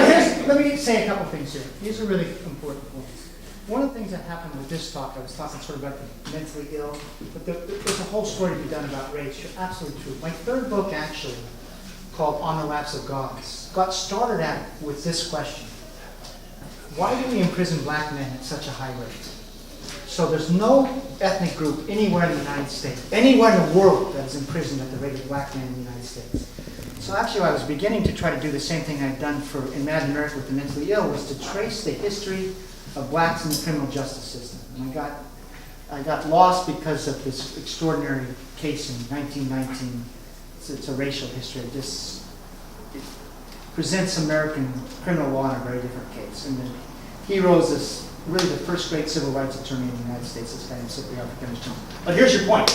Speaker 2: let me say a couple things here. These are really important points. One of the things that happened with this talk, I was talking sort of about the mentally ill, but there's a whole story to be done about race. You're absolutely true. My third book, actually, called On the Laps of Gods, got started out with this question. Why do we imprison black men at such a high rate? So there's no ethnic group anywhere in the United States, anywhere in the world that is imprisoned at the rate of black men in the United States. So actually I was beginning to try to do the same thing I'd done in Mad America with the mentally ill, was to trace the history of blacks in the criminal justice system. And I got lost because of this extraordinary case in 1919 it's a racial history. It presents American criminal law in a very different case. And the heroes is really the first great civil rights attorney in the United States, this guy named Cyprian Jones. But here's your point.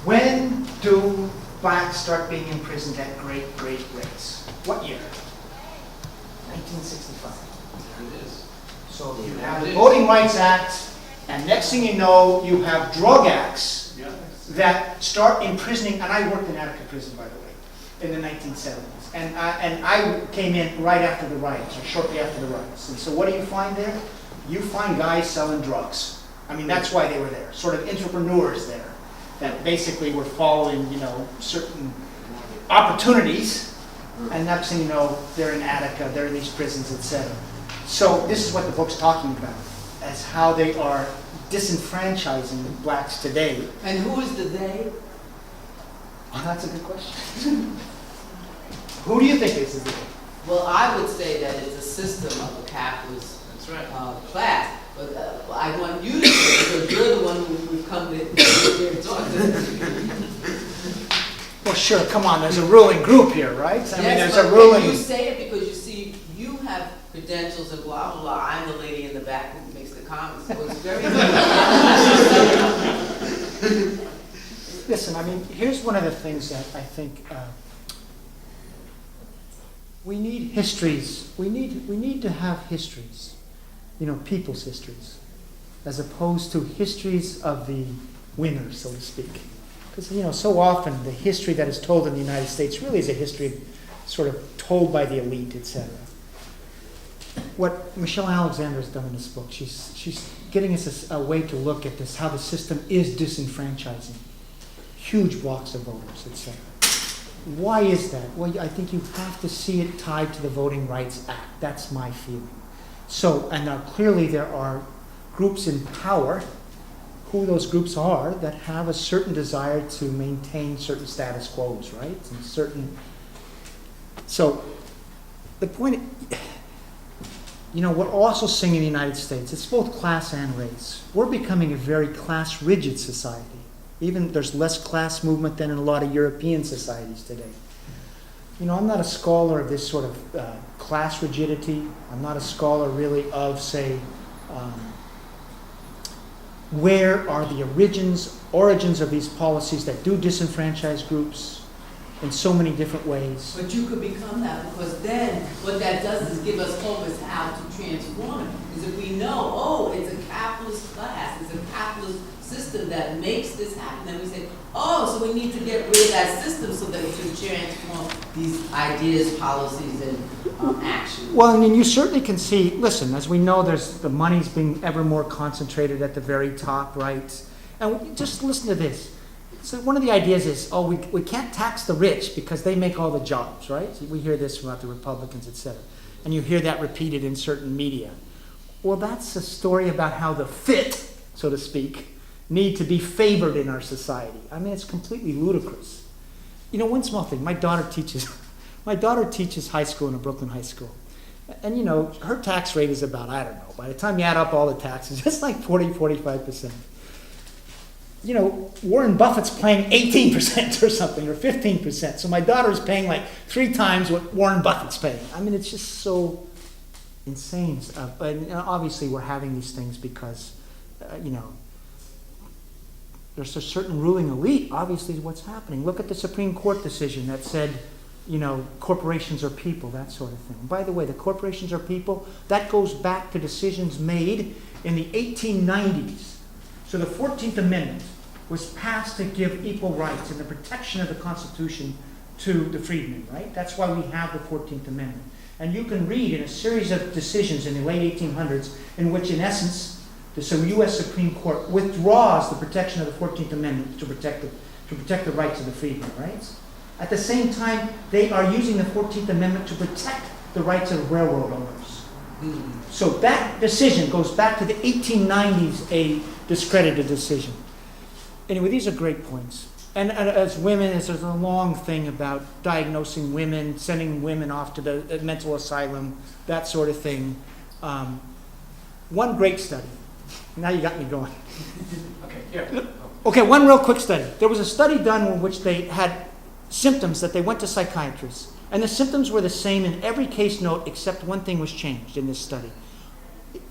Speaker 2: When do blacks start being imprisoned at great rates? What year? 1965.
Speaker 6: There it is.
Speaker 2: So you have the Voting Rights Act, and next thing you know, you have drug acts that start imprisoning, and I worked in Attica prison, by the way, in the 1970s. And I came in right after the riots, or shortly after the riots. And so what do you find there? You find guys selling drugs. I mean, that's why they were there, sort of entrepreneurs there, that basically were following, certain opportunities. And next thing you know, they're in Attica, they're in these prisons, etc. So this is what the book's talking about, as how they are disenfranchising blacks today.
Speaker 8: And who is the they?
Speaker 2: Oh, that's a good question. Who do you think is the they?
Speaker 8: Well, I would say that it's a system of a capitalist class. But I want you to say, because you're the one who's come to here and talk to us.
Speaker 2: Well, sure, come on, there's a ruling group here, right? I mean,
Speaker 8: Yes,
Speaker 2: there's a
Speaker 8: but
Speaker 2: ruling...
Speaker 8: you say it because you see, you have credentials and blah, blah, blah. I'm the lady in the back who makes the comments, so it's very
Speaker 2: Listen, I mean, here's one of the things that I think we need histories. We need to have histories, people's histories, as opposed to histories of the winners, so to speak. Because, so often the history that is told in the United States really is a history sort of told by the elite, etc. What Michelle Alexander has done in this book, she's getting us a way to look at this, how the system is disenfranchising huge blocks of voters, etc. Why is that? Well, I think you have to see it tied to the Voting Rights Act. That's my feeling. So, and now clearly there are groups in power, who those groups are, that have a certain desire to maintain certain status quos, right? And certain... So, the point... we're also seeing in the United States, it's both class and race. We're becoming a very class-rigid society. Even there's less class movement than in a lot of European societies today. I'm not a scholar of this sort of class rigidity. I'm not a scholar really of, say, where are the origins of these policies that do disenfranchise groups in so many different ways.
Speaker 8: But you could become that, because then what that does is give us hope as how to transform it. Because if we know, it's a capitalist class, it's a capitalist system that makes this happen, then we say, so we need to get rid of that system so that we can transform these ideas, policies, and actions.
Speaker 2: Well, I mean, you certainly can see, listen, as we know, there's the money's being ever more concentrated at the very top, right? And just listen to this. So one of the ideas is, we can't tax the rich because they make all the jobs, right? We hear this about the Republicans, etc. And you hear that repeated in certain media. Well, that's a story about how the fit, so to speak, need to be favored in our society. I mean, it's completely ludicrous. One small thing, my daughter teaches high school in a Brooklyn high school. And her tax rate is about, I don't know, by the time you add up all the taxes, it's like 40-45%. Warren Buffett's paying 18% or something, or 15%. So my daughter is paying like 3 times what Warren Buffett's paying. I mean, it's just so insane. And obviously we're having these things because, there's a certain ruling elite, obviously, is what's happening. Look at the Supreme Court decision that said, corporations are people, that sort of thing. By the way, the corporations are people, that goes back to decisions made in the 1890s. So the 14th Amendment was passed to give equal rights and the protection of the Constitution to the freedmen, right? That's why we have the 14th Amendment. And you can read in a series of decisions in the late 1800s in which, in essence, the U.S. Supreme Court withdraws the protection of the 14th Amendment to protect the rights of the freedmen, right? At the same time, they are using the 14th Amendment to protect the rights of railroad owners. So that decision goes back to the 1890s, a discredited decision. Anyway, these are great points. And as women, there's a long thing about diagnosing women, sending women off to the mental asylum, that sort of thing. One great study. Now you got me going.
Speaker 1: Okay, here.
Speaker 2: Okay, one real quick study. There was a study done in which they had symptoms that they went to psychiatrists. And the symptoms were the same in every case note except one thing was changed in this study.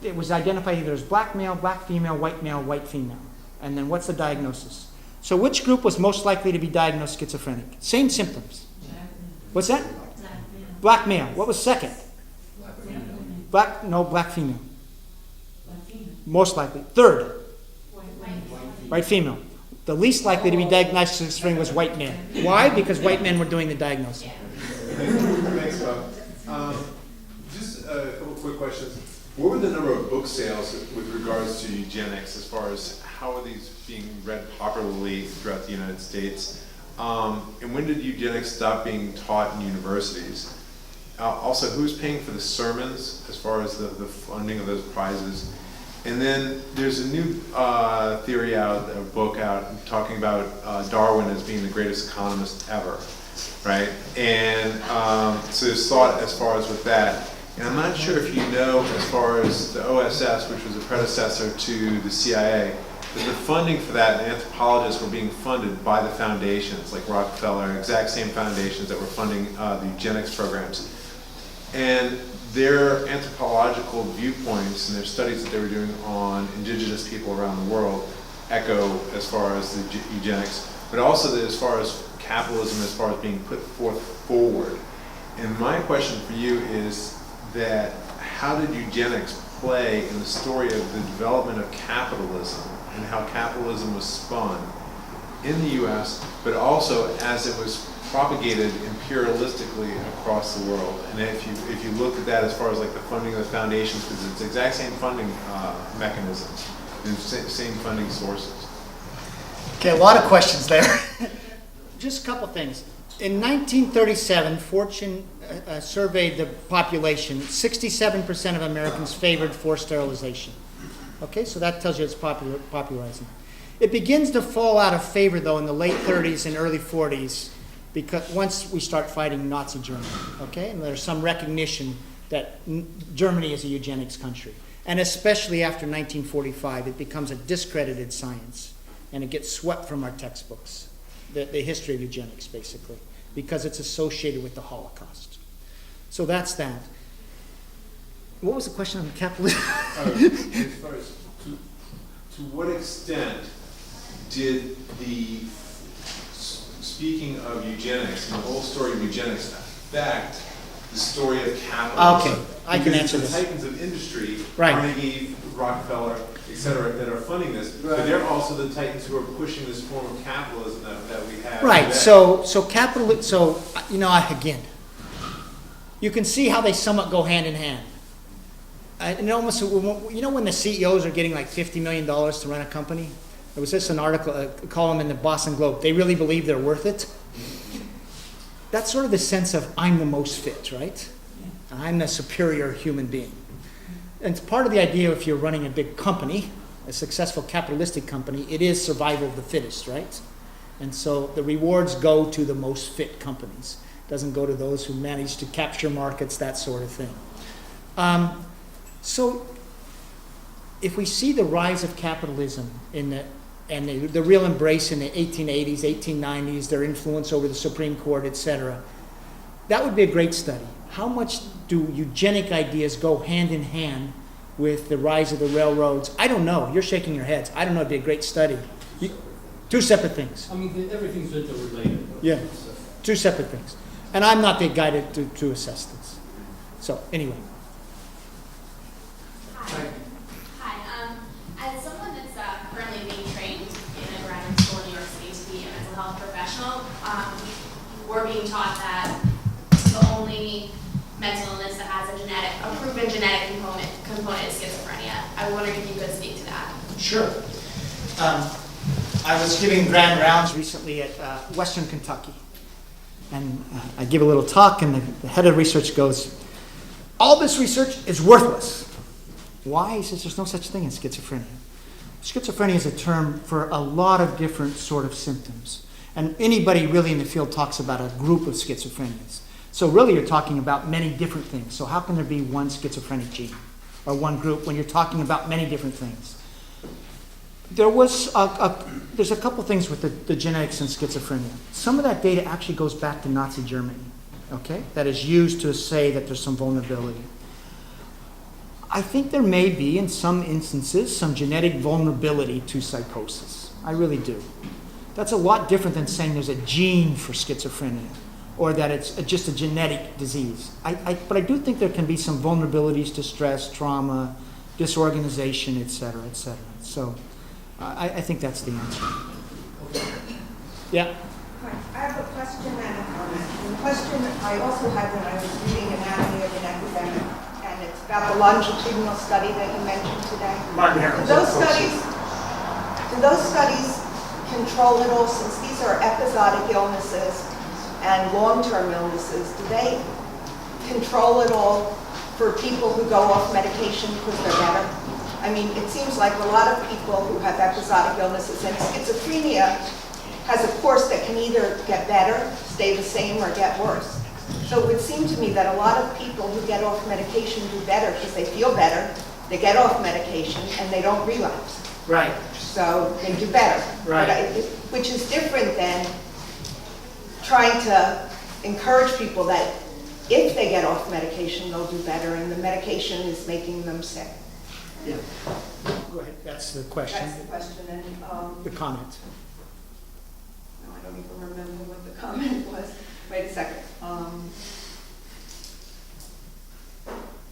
Speaker 2: It was identified either as black male, white female. And then what's the diagnosis? So which group was most likely to be diagnosed schizophrenic? Same symptoms. What's that? Black male. What was second? Black female. Most likely. Third? White female. The least likely to be diagnosed as schizophrenic was white men. Why? Because white men were doing the diagnosis.
Speaker 9: Thanks, Bob. Just a couple quick questions. What were the number of book sales with regards to eugenics, as far as how are these being read popularly throughout the United States? And when did eugenics stop being taught in universities? Also, who's paying for the sermons as far as the funding of those prizes? And then there's a new theory out, a book out, talking about Darwin as being the greatest economist ever, right? And so there's thought as far as with that. And I'm not sure if you know, as far as the OSS, which was a predecessor to the CIA, that the funding for that, and anthropologists were being funded by the foundations, like Rockefeller, exact same foundations that were funding the eugenics programs. And their anthropological viewpoints and their studies that they were doing on indigenous people around the world echo as far as the eugenics, but also that as far as capitalism, as far as being put forward. And my question for you is that how did eugenics play in the story of the development of capitalism and how capitalism was spun in the US, but also as it was propagated imperialistically across the world? And if you look at that as far as like the funding of the foundations, because it's the exact same funding mechanisms and same funding sources.
Speaker 2: Okay, a lot of questions there. Just a couple things. In 1937, Fortune surveyed the population. 67% of Americans favored forced sterilization. Okay, so that tells you it's popularizing. It begins to fall out of favor, though, in the late 30s and early 40s, because once we start fighting Nazi Germany, okay? And there's some recognition that Germany is a eugenics country. And especially after 1945, it becomes a discredited science, and it gets swept from our textbooks, the history of eugenics, basically, because it's associated with the Holocaust. So that's that. What was the question on capitalism?
Speaker 9: As far as to what extent did the speaking of eugenics and the whole story of eugenics affect the story of capitalism?
Speaker 2: Okay, I can answer this.
Speaker 9: The titans of industry,
Speaker 2: Right.
Speaker 9: Carnegie, Rockefeller, et cetera, that are funding this, but they're also the titans who are pushing this form of capitalism that we have
Speaker 2: Right,
Speaker 9: today.
Speaker 2: so again, you can see how they somewhat go hand in hand. And almost, when the CEOs are getting like $50 million to run a company? There was just an article, a column in the Boston Globe. They really believe they're worth it? That's sort of the sense of I'm the most fit, right? I'm the superior human being. And it's part of the idea if you're running a big company, a successful capitalistic company, it is survival of the fittest, right? And so the rewards go to the most fit companies. It doesn't go to those who manage to capture markets, that sort of thing. So if we see the rise of capitalism and the real embrace in the 1880s, 1890s, their influence over the Supreme Court, etc., that would be a great study. How much do eugenic ideas go hand in hand with the rise of the railroads? I don't know. You're shaking your heads. I don't know. It'd be a great study. Two separate things.
Speaker 3: I mean, everything's interrelated.
Speaker 2: Yeah, two separate things. And I'm not the guy to assess this. So anyway.
Speaker 10: Hi. As someone that's currently being trained in a graduate school in New York City to be a mental health professional, we're being taught that the only mental illness that has a proven genetic component is schizophrenia. I wondered if you could speak to that.
Speaker 2: Sure. I was giving grand rounds recently at Western Kentucky. And I give a little talk, and the head of research goes, all this research is worthless. Why? He says there's no such thing as schizophrenia. Schizophrenia is a term for a lot of different sort of symptoms. And anybody really in the field talks about a group of schizophrenias. So really you're talking about many different things. So how can there be one schizophrenic gene or one group when you're talking about many different things? There's a couple things with the genetics and schizophrenia. Some of that data actually goes back to Nazi Germany, okay? That is used to say that there's some vulnerability. I think there may be, in some instances, some genetic vulnerability to psychosis. I really do. That's a lot different than saying there's a gene for schizophrenia or that it's just a genetic disease. But I do think there can be some vulnerabilities to stress, trauma, disorganization, et cetera, et cetera. So I think that's the answer. Yeah?
Speaker 11: Hi, I have a question and a comment. And the question I also had when I was reading Anatomy of an Epidemic, and it's about the longitudinal study that you mentioned today. Do those studies control it all, since these are episodic illnesses and long-term illnesses? Do they control it all for people who go off medication because they're better? I mean, it seems like a lot of people who have episodic illnesses, and schizophrenia has a course that can either get better, stay the same, or get worse. So it would seem to me that a lot of people who get off medication do better because they feel better, they get off medication, and they don't relapse.
Speaker 2: Right.
Speaker 11: So they do better.
Speaker 2: Right.
Speaker 11: Which is different than trying to encourage people that if they get off medication, they'll do better, and the medication is making them sick.
Speaker 2: Yeah. Go ahead. That's the question.
Speaker 11: That's the question. And
Speaker 2: the comment.
Speaker 11: no, I don't even remember what the comment was. Wait a second.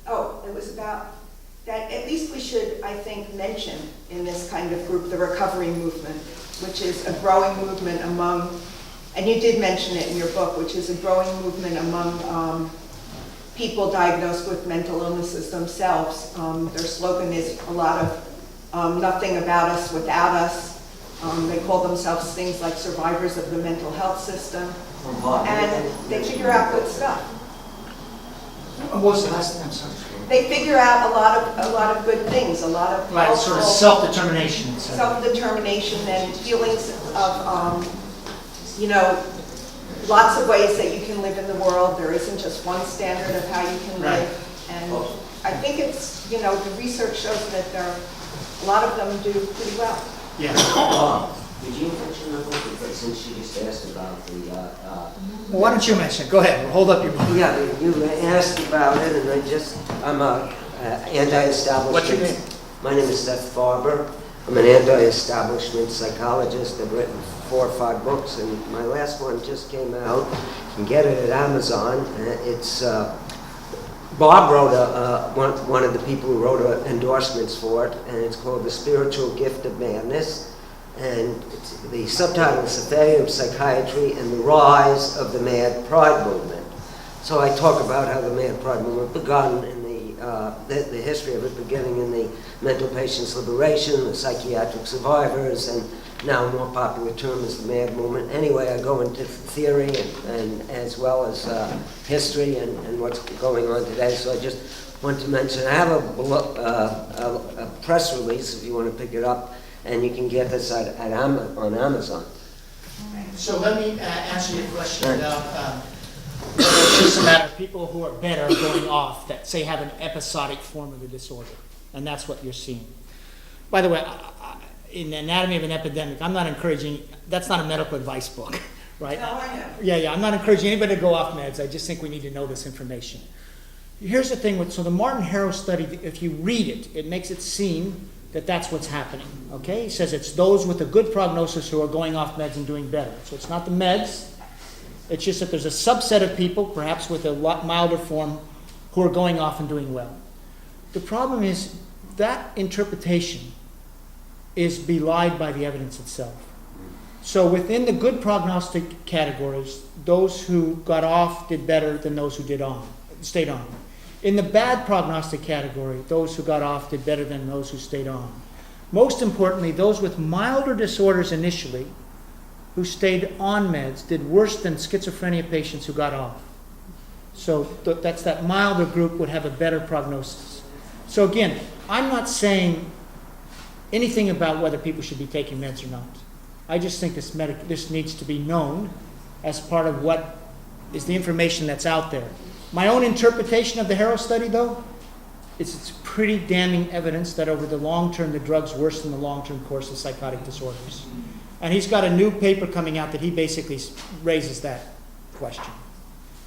Speaker 11: Oh, it was about that at least we should, I think, mention in this kind of group the recovery movement, which is a growing movement among, and you did mention it in your book, which is a growing movement among people diagnosed with mental illnesses themselves. Their slogan is a lot of nothing about us without us. They call themselves things like survivors of the mental health system. And they figure out good stuff.
Speaker 2: What was the last thing? I'm sorry.
Speaker 11: They figure out a lot of good things, a lot of
Speaker 2: Right, sort of self-determination.
Speaker 11: self-determination and feelings of, lots of ways that you can live in the world. There isn't just one standard of how you can live. And I think it's, the research shows that a lot of them do pretty well.
Speaker 2: Yeah.
Speaker 12: Did you mention the book, since you just asked about the...
Speaker 2: Well, why don't you mention it? Go ahead. We'll hold up your book.
Speaker 12: Yeah, you asked about it, and I'm a anti-establishment...
Speaker 2: What's your name?
Speaker 12: My name is Seth Farber. I'm an anti-establishment psychologist. I've written 4 or 5 books, and my last one just came out. You can get it at Amazon. It's... Bob wrote one of the people who wrote endorsements for it, and it's called The Spiritual Gift of Madness. And the subtitle is Investigative of Psychiatry and the Rise of the Mad Pride Movement. So I talk about how the Mad Pride Movement began in the history of it beginning in the mental patients' liberation, the psychiatric survivors, and now a more popular term is the Mad Movement. Anyway, I go into theory and as well as history and what's going on today. So I just want to mention I have a press release if you want to pick it up. And you can get this on Amazon.
Speaker 2: So let me answer your question about it's just a matter of people who are better going off that, say, have an episodic form of the disorder. And that's what you're seeing. By the way, in the Anatomy of an Epidemic, I'm not encouraging, that's not a medical advice book, right?
Speaker 11: No, I know.
Speaker 2: Yeah, I'm not encouraging anybody to go off meds. I just think we need to know this information. Here's the thing so the Martin Harrow study, if you read it, it makes it seem that that's what's happening, okay? He says it's those with a good prognosis who are going off meds and doing better. So it's not the meds. It's just that there's a subset of people, perhaps with a lot milder form, who are going off and doing well. The problem is that interpretation is belied by the evidence itself. So within the good prognostic categories, those who got off did better than those who stayed on. In the bad prognostic category, those who got off did better than those who stayed on. Most importantly, those with milder disorders initially who stayed on meds did worse than schizophrenia patients who got off. So that's that milder group would have a better prognosis. So again, I'm not saying anything about whether people should be taking meds or not. I just think this needs to be known as part of what is the information that's out there. My own interpretation of the Harrow study, though, it's pretty damning evidence that over the long term, the drug's worsen the long-term course of psychotic disorders. And he's got a new paper coming out that he basically raises that question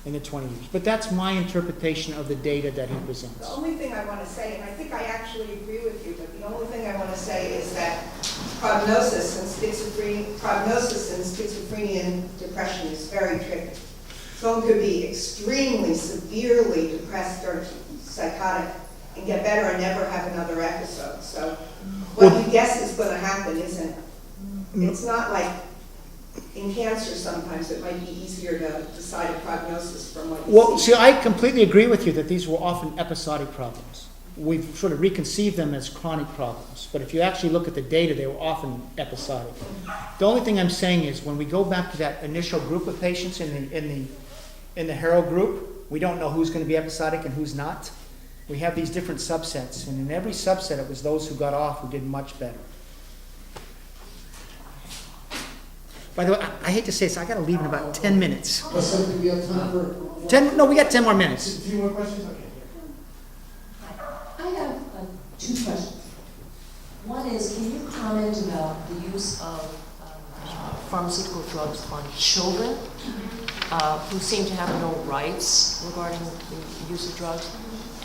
Speaker 2: in the 20 years. But that's my interpretation of the data that he presents.
Speaker 11: The only thing I want to say, and I think I actually agree with you, but the only thing I want to say is that prognosis in schizophrenia and depression is very tricky. Someone could be extremely severely depressed or psychotic and get better and never have another episode. So what you guess is going to happen isn't. It's not like in cancer sometimes it might be easier to decide a prognosis from what you see.
Speaker 2: See, I completely agree with you that these were often episodic problems. We've sort of reconceived them as chronic problems. But if you actually look at the data, they were often episodic. The only thing I'm saying is when we go back to that initial group of patients in the Harrow group, we don't know who's going to be episodic and who's not. We have these different subsets, and in every subset it was those who got off who did much better. By the way, I hate to say this, I got to leave in about 10 minutes.
Speaker 5: So do we have time for?
Speaker 2: 10? No, we got 10 more minutes.
Speaker 5: A few more questions? Okay.
Speaker 13: I have two questions. One is, can you comment about the use of pharmaceutical drugs on children who seem to have no rights regarding the use of drugs?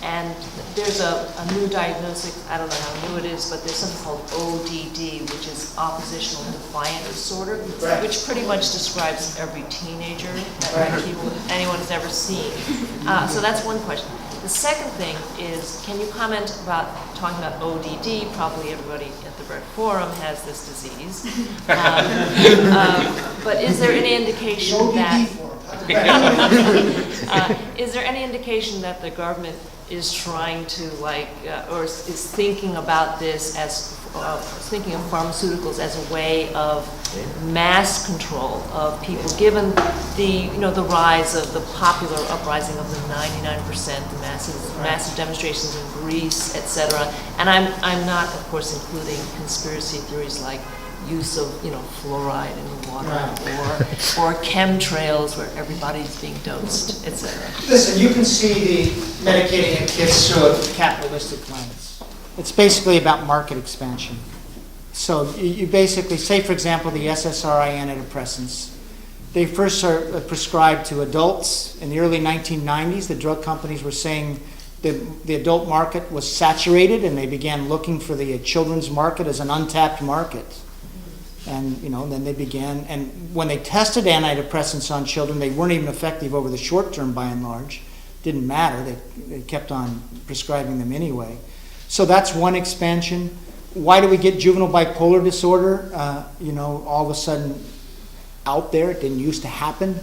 Speaker 13: And there's a new diagnosis, I don't know how new it is, but there's something called ODD, which is oppositional defiant disorder, which pretty much describes every teenager that anyone has ever seen. So that's one question. The second thing is, can you comment about talking about ODD? Probably everybody at the Bread Forum has this disease. But is there any indication that is there any indication that the government is trying to or is thinking about this as thinking of pharmaceuticals as a way of mass control of people, given the rise of the popular uprising of the 99%, the massive demonstrations in Greece, etc. And I'm not, of course, including conspiracy theories like use of fluoride in water or chemtrails where everybody's being dosed, etc.
Speaker 2: Listen, you can see the medicating of kids through a capitalistic lens. It's basically about market expansion. So you basically, say for example, the SSRI antidepressants. They first are prescribed to adults in the early 1990s. The drug companies were saying the adult market was saturated, and they began looking for the children's market as an untapped market. And then they began, and when they tested antidepressants on children, they weren't even effective over the short term by and large. Didn't matter, they kept on prescribing them anyway. So that's one expansion. Why do we get juvenile bipolar disorder, all of a sudden out there? It didn't used to happen.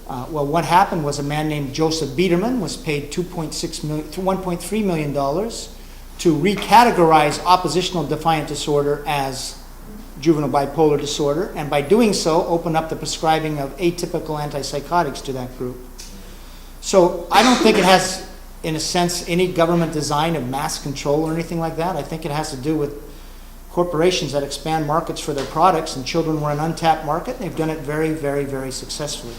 Speaker 2: Well, what happened was a man named Joseph Biederman was paid $1.3 million to recategorize oppositional defiant disorder as juvenile bipolar disorder, and by doing so, open up the prescribing of atypical antipsychotics to that group. So I don't think it has, in a sense, any government design of mass control or anything like that. I think it has to do with corporations that expand markets for their products, and children were an untapped market. They've done it very, very, very successfully.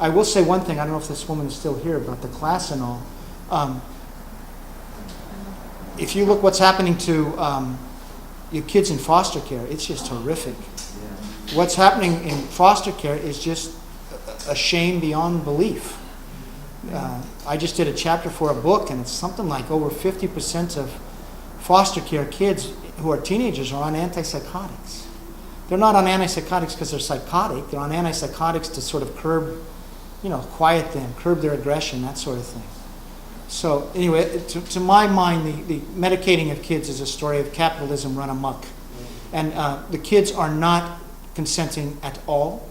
Speaker 2: I will say one thing, I don't know if this woman is still here, about the class and all. If you look what's happening to your kids in foster care, it's just horrific. What's happening in foster care is just a shame beyond belief. I just did a chapter for a book, and it's something like over 50% of foster care kids who are teenagers are on antipsychotics. They're not on antipsychotics because they're psychotic. They're on antipsychotics to sort of curb, quiet them, curb their aggression, that sort of thing. So anyway, to my mind, the medicating of kids is a story of capitalism run amok. And the kids are not consenting at all.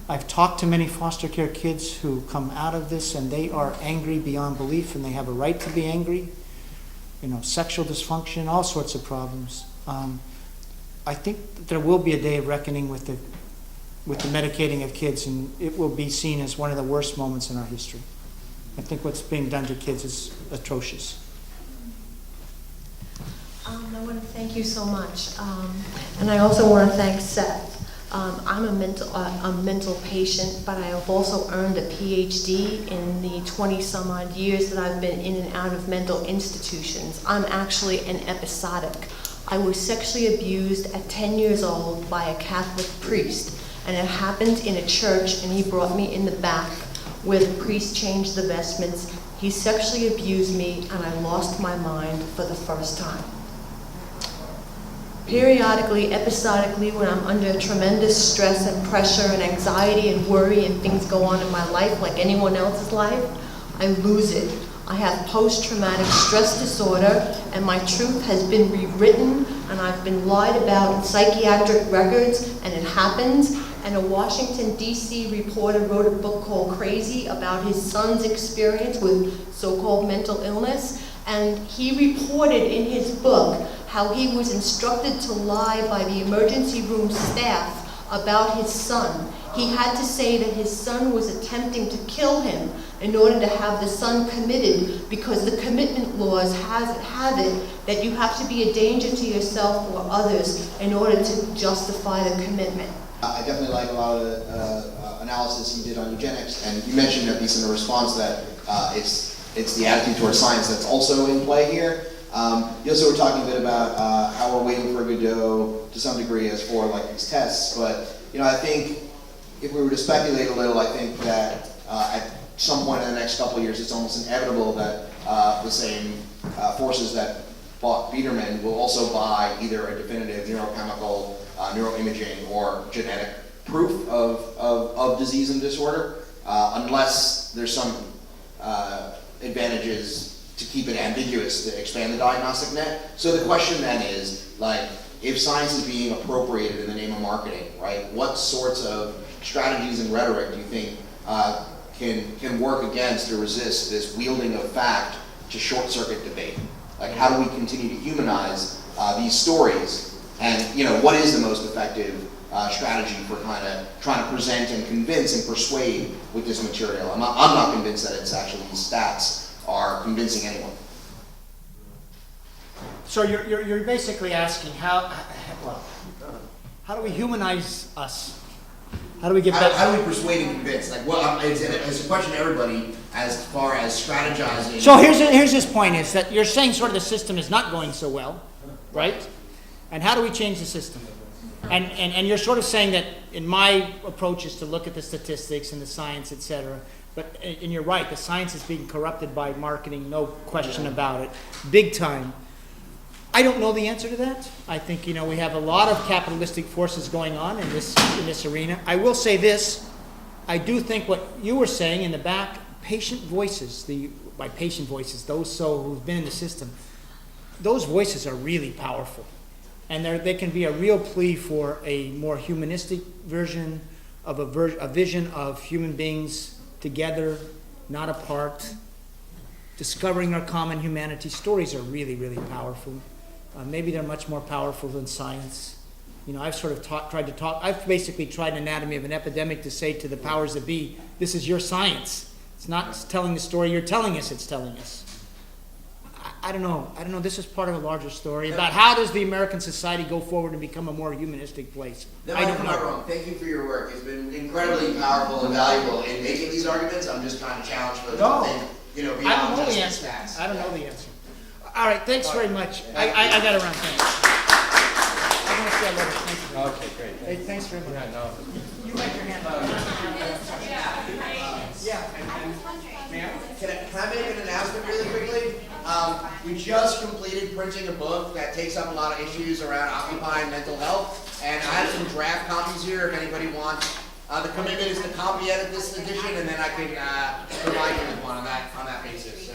Speaker 2: I've talked to many foster care kids who come out of this, and they are angry beyond belief, and they have a right to be angry. Sexual dysfunction, all sorts of problems. I think that there will be a day of reckoning with the medicating of kids, and it will be seen as one of the worst moments in our history. I think what's being done to kids is atrocious.
Speaker 14: I want to thank you so much. And I also want to thank Seth
Speaker 13: I'm a mental patient, but I have also earned a PhD in the 20-some odd years that I've been in and out of mental institutions. I'm actually an episodic. I was sexually abused at 10 years old by a Catholic priest, and it happened in a church, and he brought me in the back where the priest changed the vestments. He sexually abused me, and I lost my mind for the first time. Periodically, episodically, when I'm under tremendous stress and pressure and anxiety and worry and things go on in my life like anyone else's life, I lose it. I have post-traumatic stress disorder, and my truth has been rewritten, and I've been lied about in psychiatric records, and it happens. And a Washington, D.C. reporter wrote a book called Crazy about his son's experience with so-called mental illness. And he reported in his book how he was instructed to lie by the emergency room staff about his son. He had to say that his son was attempting to kill him in order to have the son committed, because the commitment laws have it that you have to be a danger to yourself or others in order to justify the commitment.
Speaker 14: I definitely like a lot of the analysis you did on eugenics, and you mentioned, at least in the response, that it's the attitude towards science that's also in play here. You also were talking a bit about how we're waiting for Godot to some degree as for like these tests, but I think if we were to speculate a little, I think that at some point in the next couple of years, it's almost inevitable that the same forces that bought Biederman will also buy either a definitive neurochemical, neuroimaging, or genetic proof of disease and disorder, unless there's some advantages to keep it ambiguous, to expand the diagnostic net. So the question then is, like, if science is being appropriated in the name of marketing, right, what sorts of strategies and rhetoric do you think can work against or resist this wielding of fact to short-circuit debate? Like, how do we continue to humanize these stories? And, what is the most effective strategy for kind of trying to present and convince and persuade with this material? I'm not convinced that it's actually these stats are convincing anyone.
Speaker 2: So you're basically asking how do we humanize us? How do we get better?
Speaker 14: How do we persuade and convince? Like, it's a question to everybody as far as strategizing.
Speaker 2: So here's this point, is that you're saying sort of the system is not going so well, right? And how do we change the system? And you're sort of saying that in my approach is to look at the statistics and the science, et cetera. And you're right, the science is being corrupted by marketing, no question about it, big time. I don't know the answer to that. I think, we have a lot of capitalistic forces going on in this arena. I will say this, I do think what you were saying in the back, patient voices, by patient voices, those who've been in the system, those voices are really powerful. And they can be a real plea for a more humanistic version of a vision of human beings together, not apart, discovering our common humanity. Stories are really, really powerful. Maybe they're much more powerful than science. I've sort of I've basically tried Anatomy of an Epidemic to say to the powers that be, this is your science. It's not telling the story you're telling us, it's telling us. I don't know, this is part of a larger story about how does the American society go forward and become a more humanistic place.
Speaker 14: I don't know. Wrong. Thank you for your work. It's been incredibly powerful and valuable in making these arguments. I'm just trying to challenge folks to think, beyond
Speaker 2: I don't know
Speaker 14: just
Speaker 2: the answer.
Speaker 14: stats.
Speaker 2: I don't know the answer. All right, thanks very much. I got to run, thanks. I want to see how later. Thank you.
Speaker 1: Okay, great.
Speaker 2: Hey, thanks very much.
Speaker 1: Yeah, no.
Speaker 2: You make your hand up.
Speaker 14: Can I make an announcement really quickly? We just completed printing a book that takes up a lot of issues around occupying mental health, and I have some draft copies here if anybody wants. The commitment is to copy edit this edition, and then I can provide you with one on that basis. So.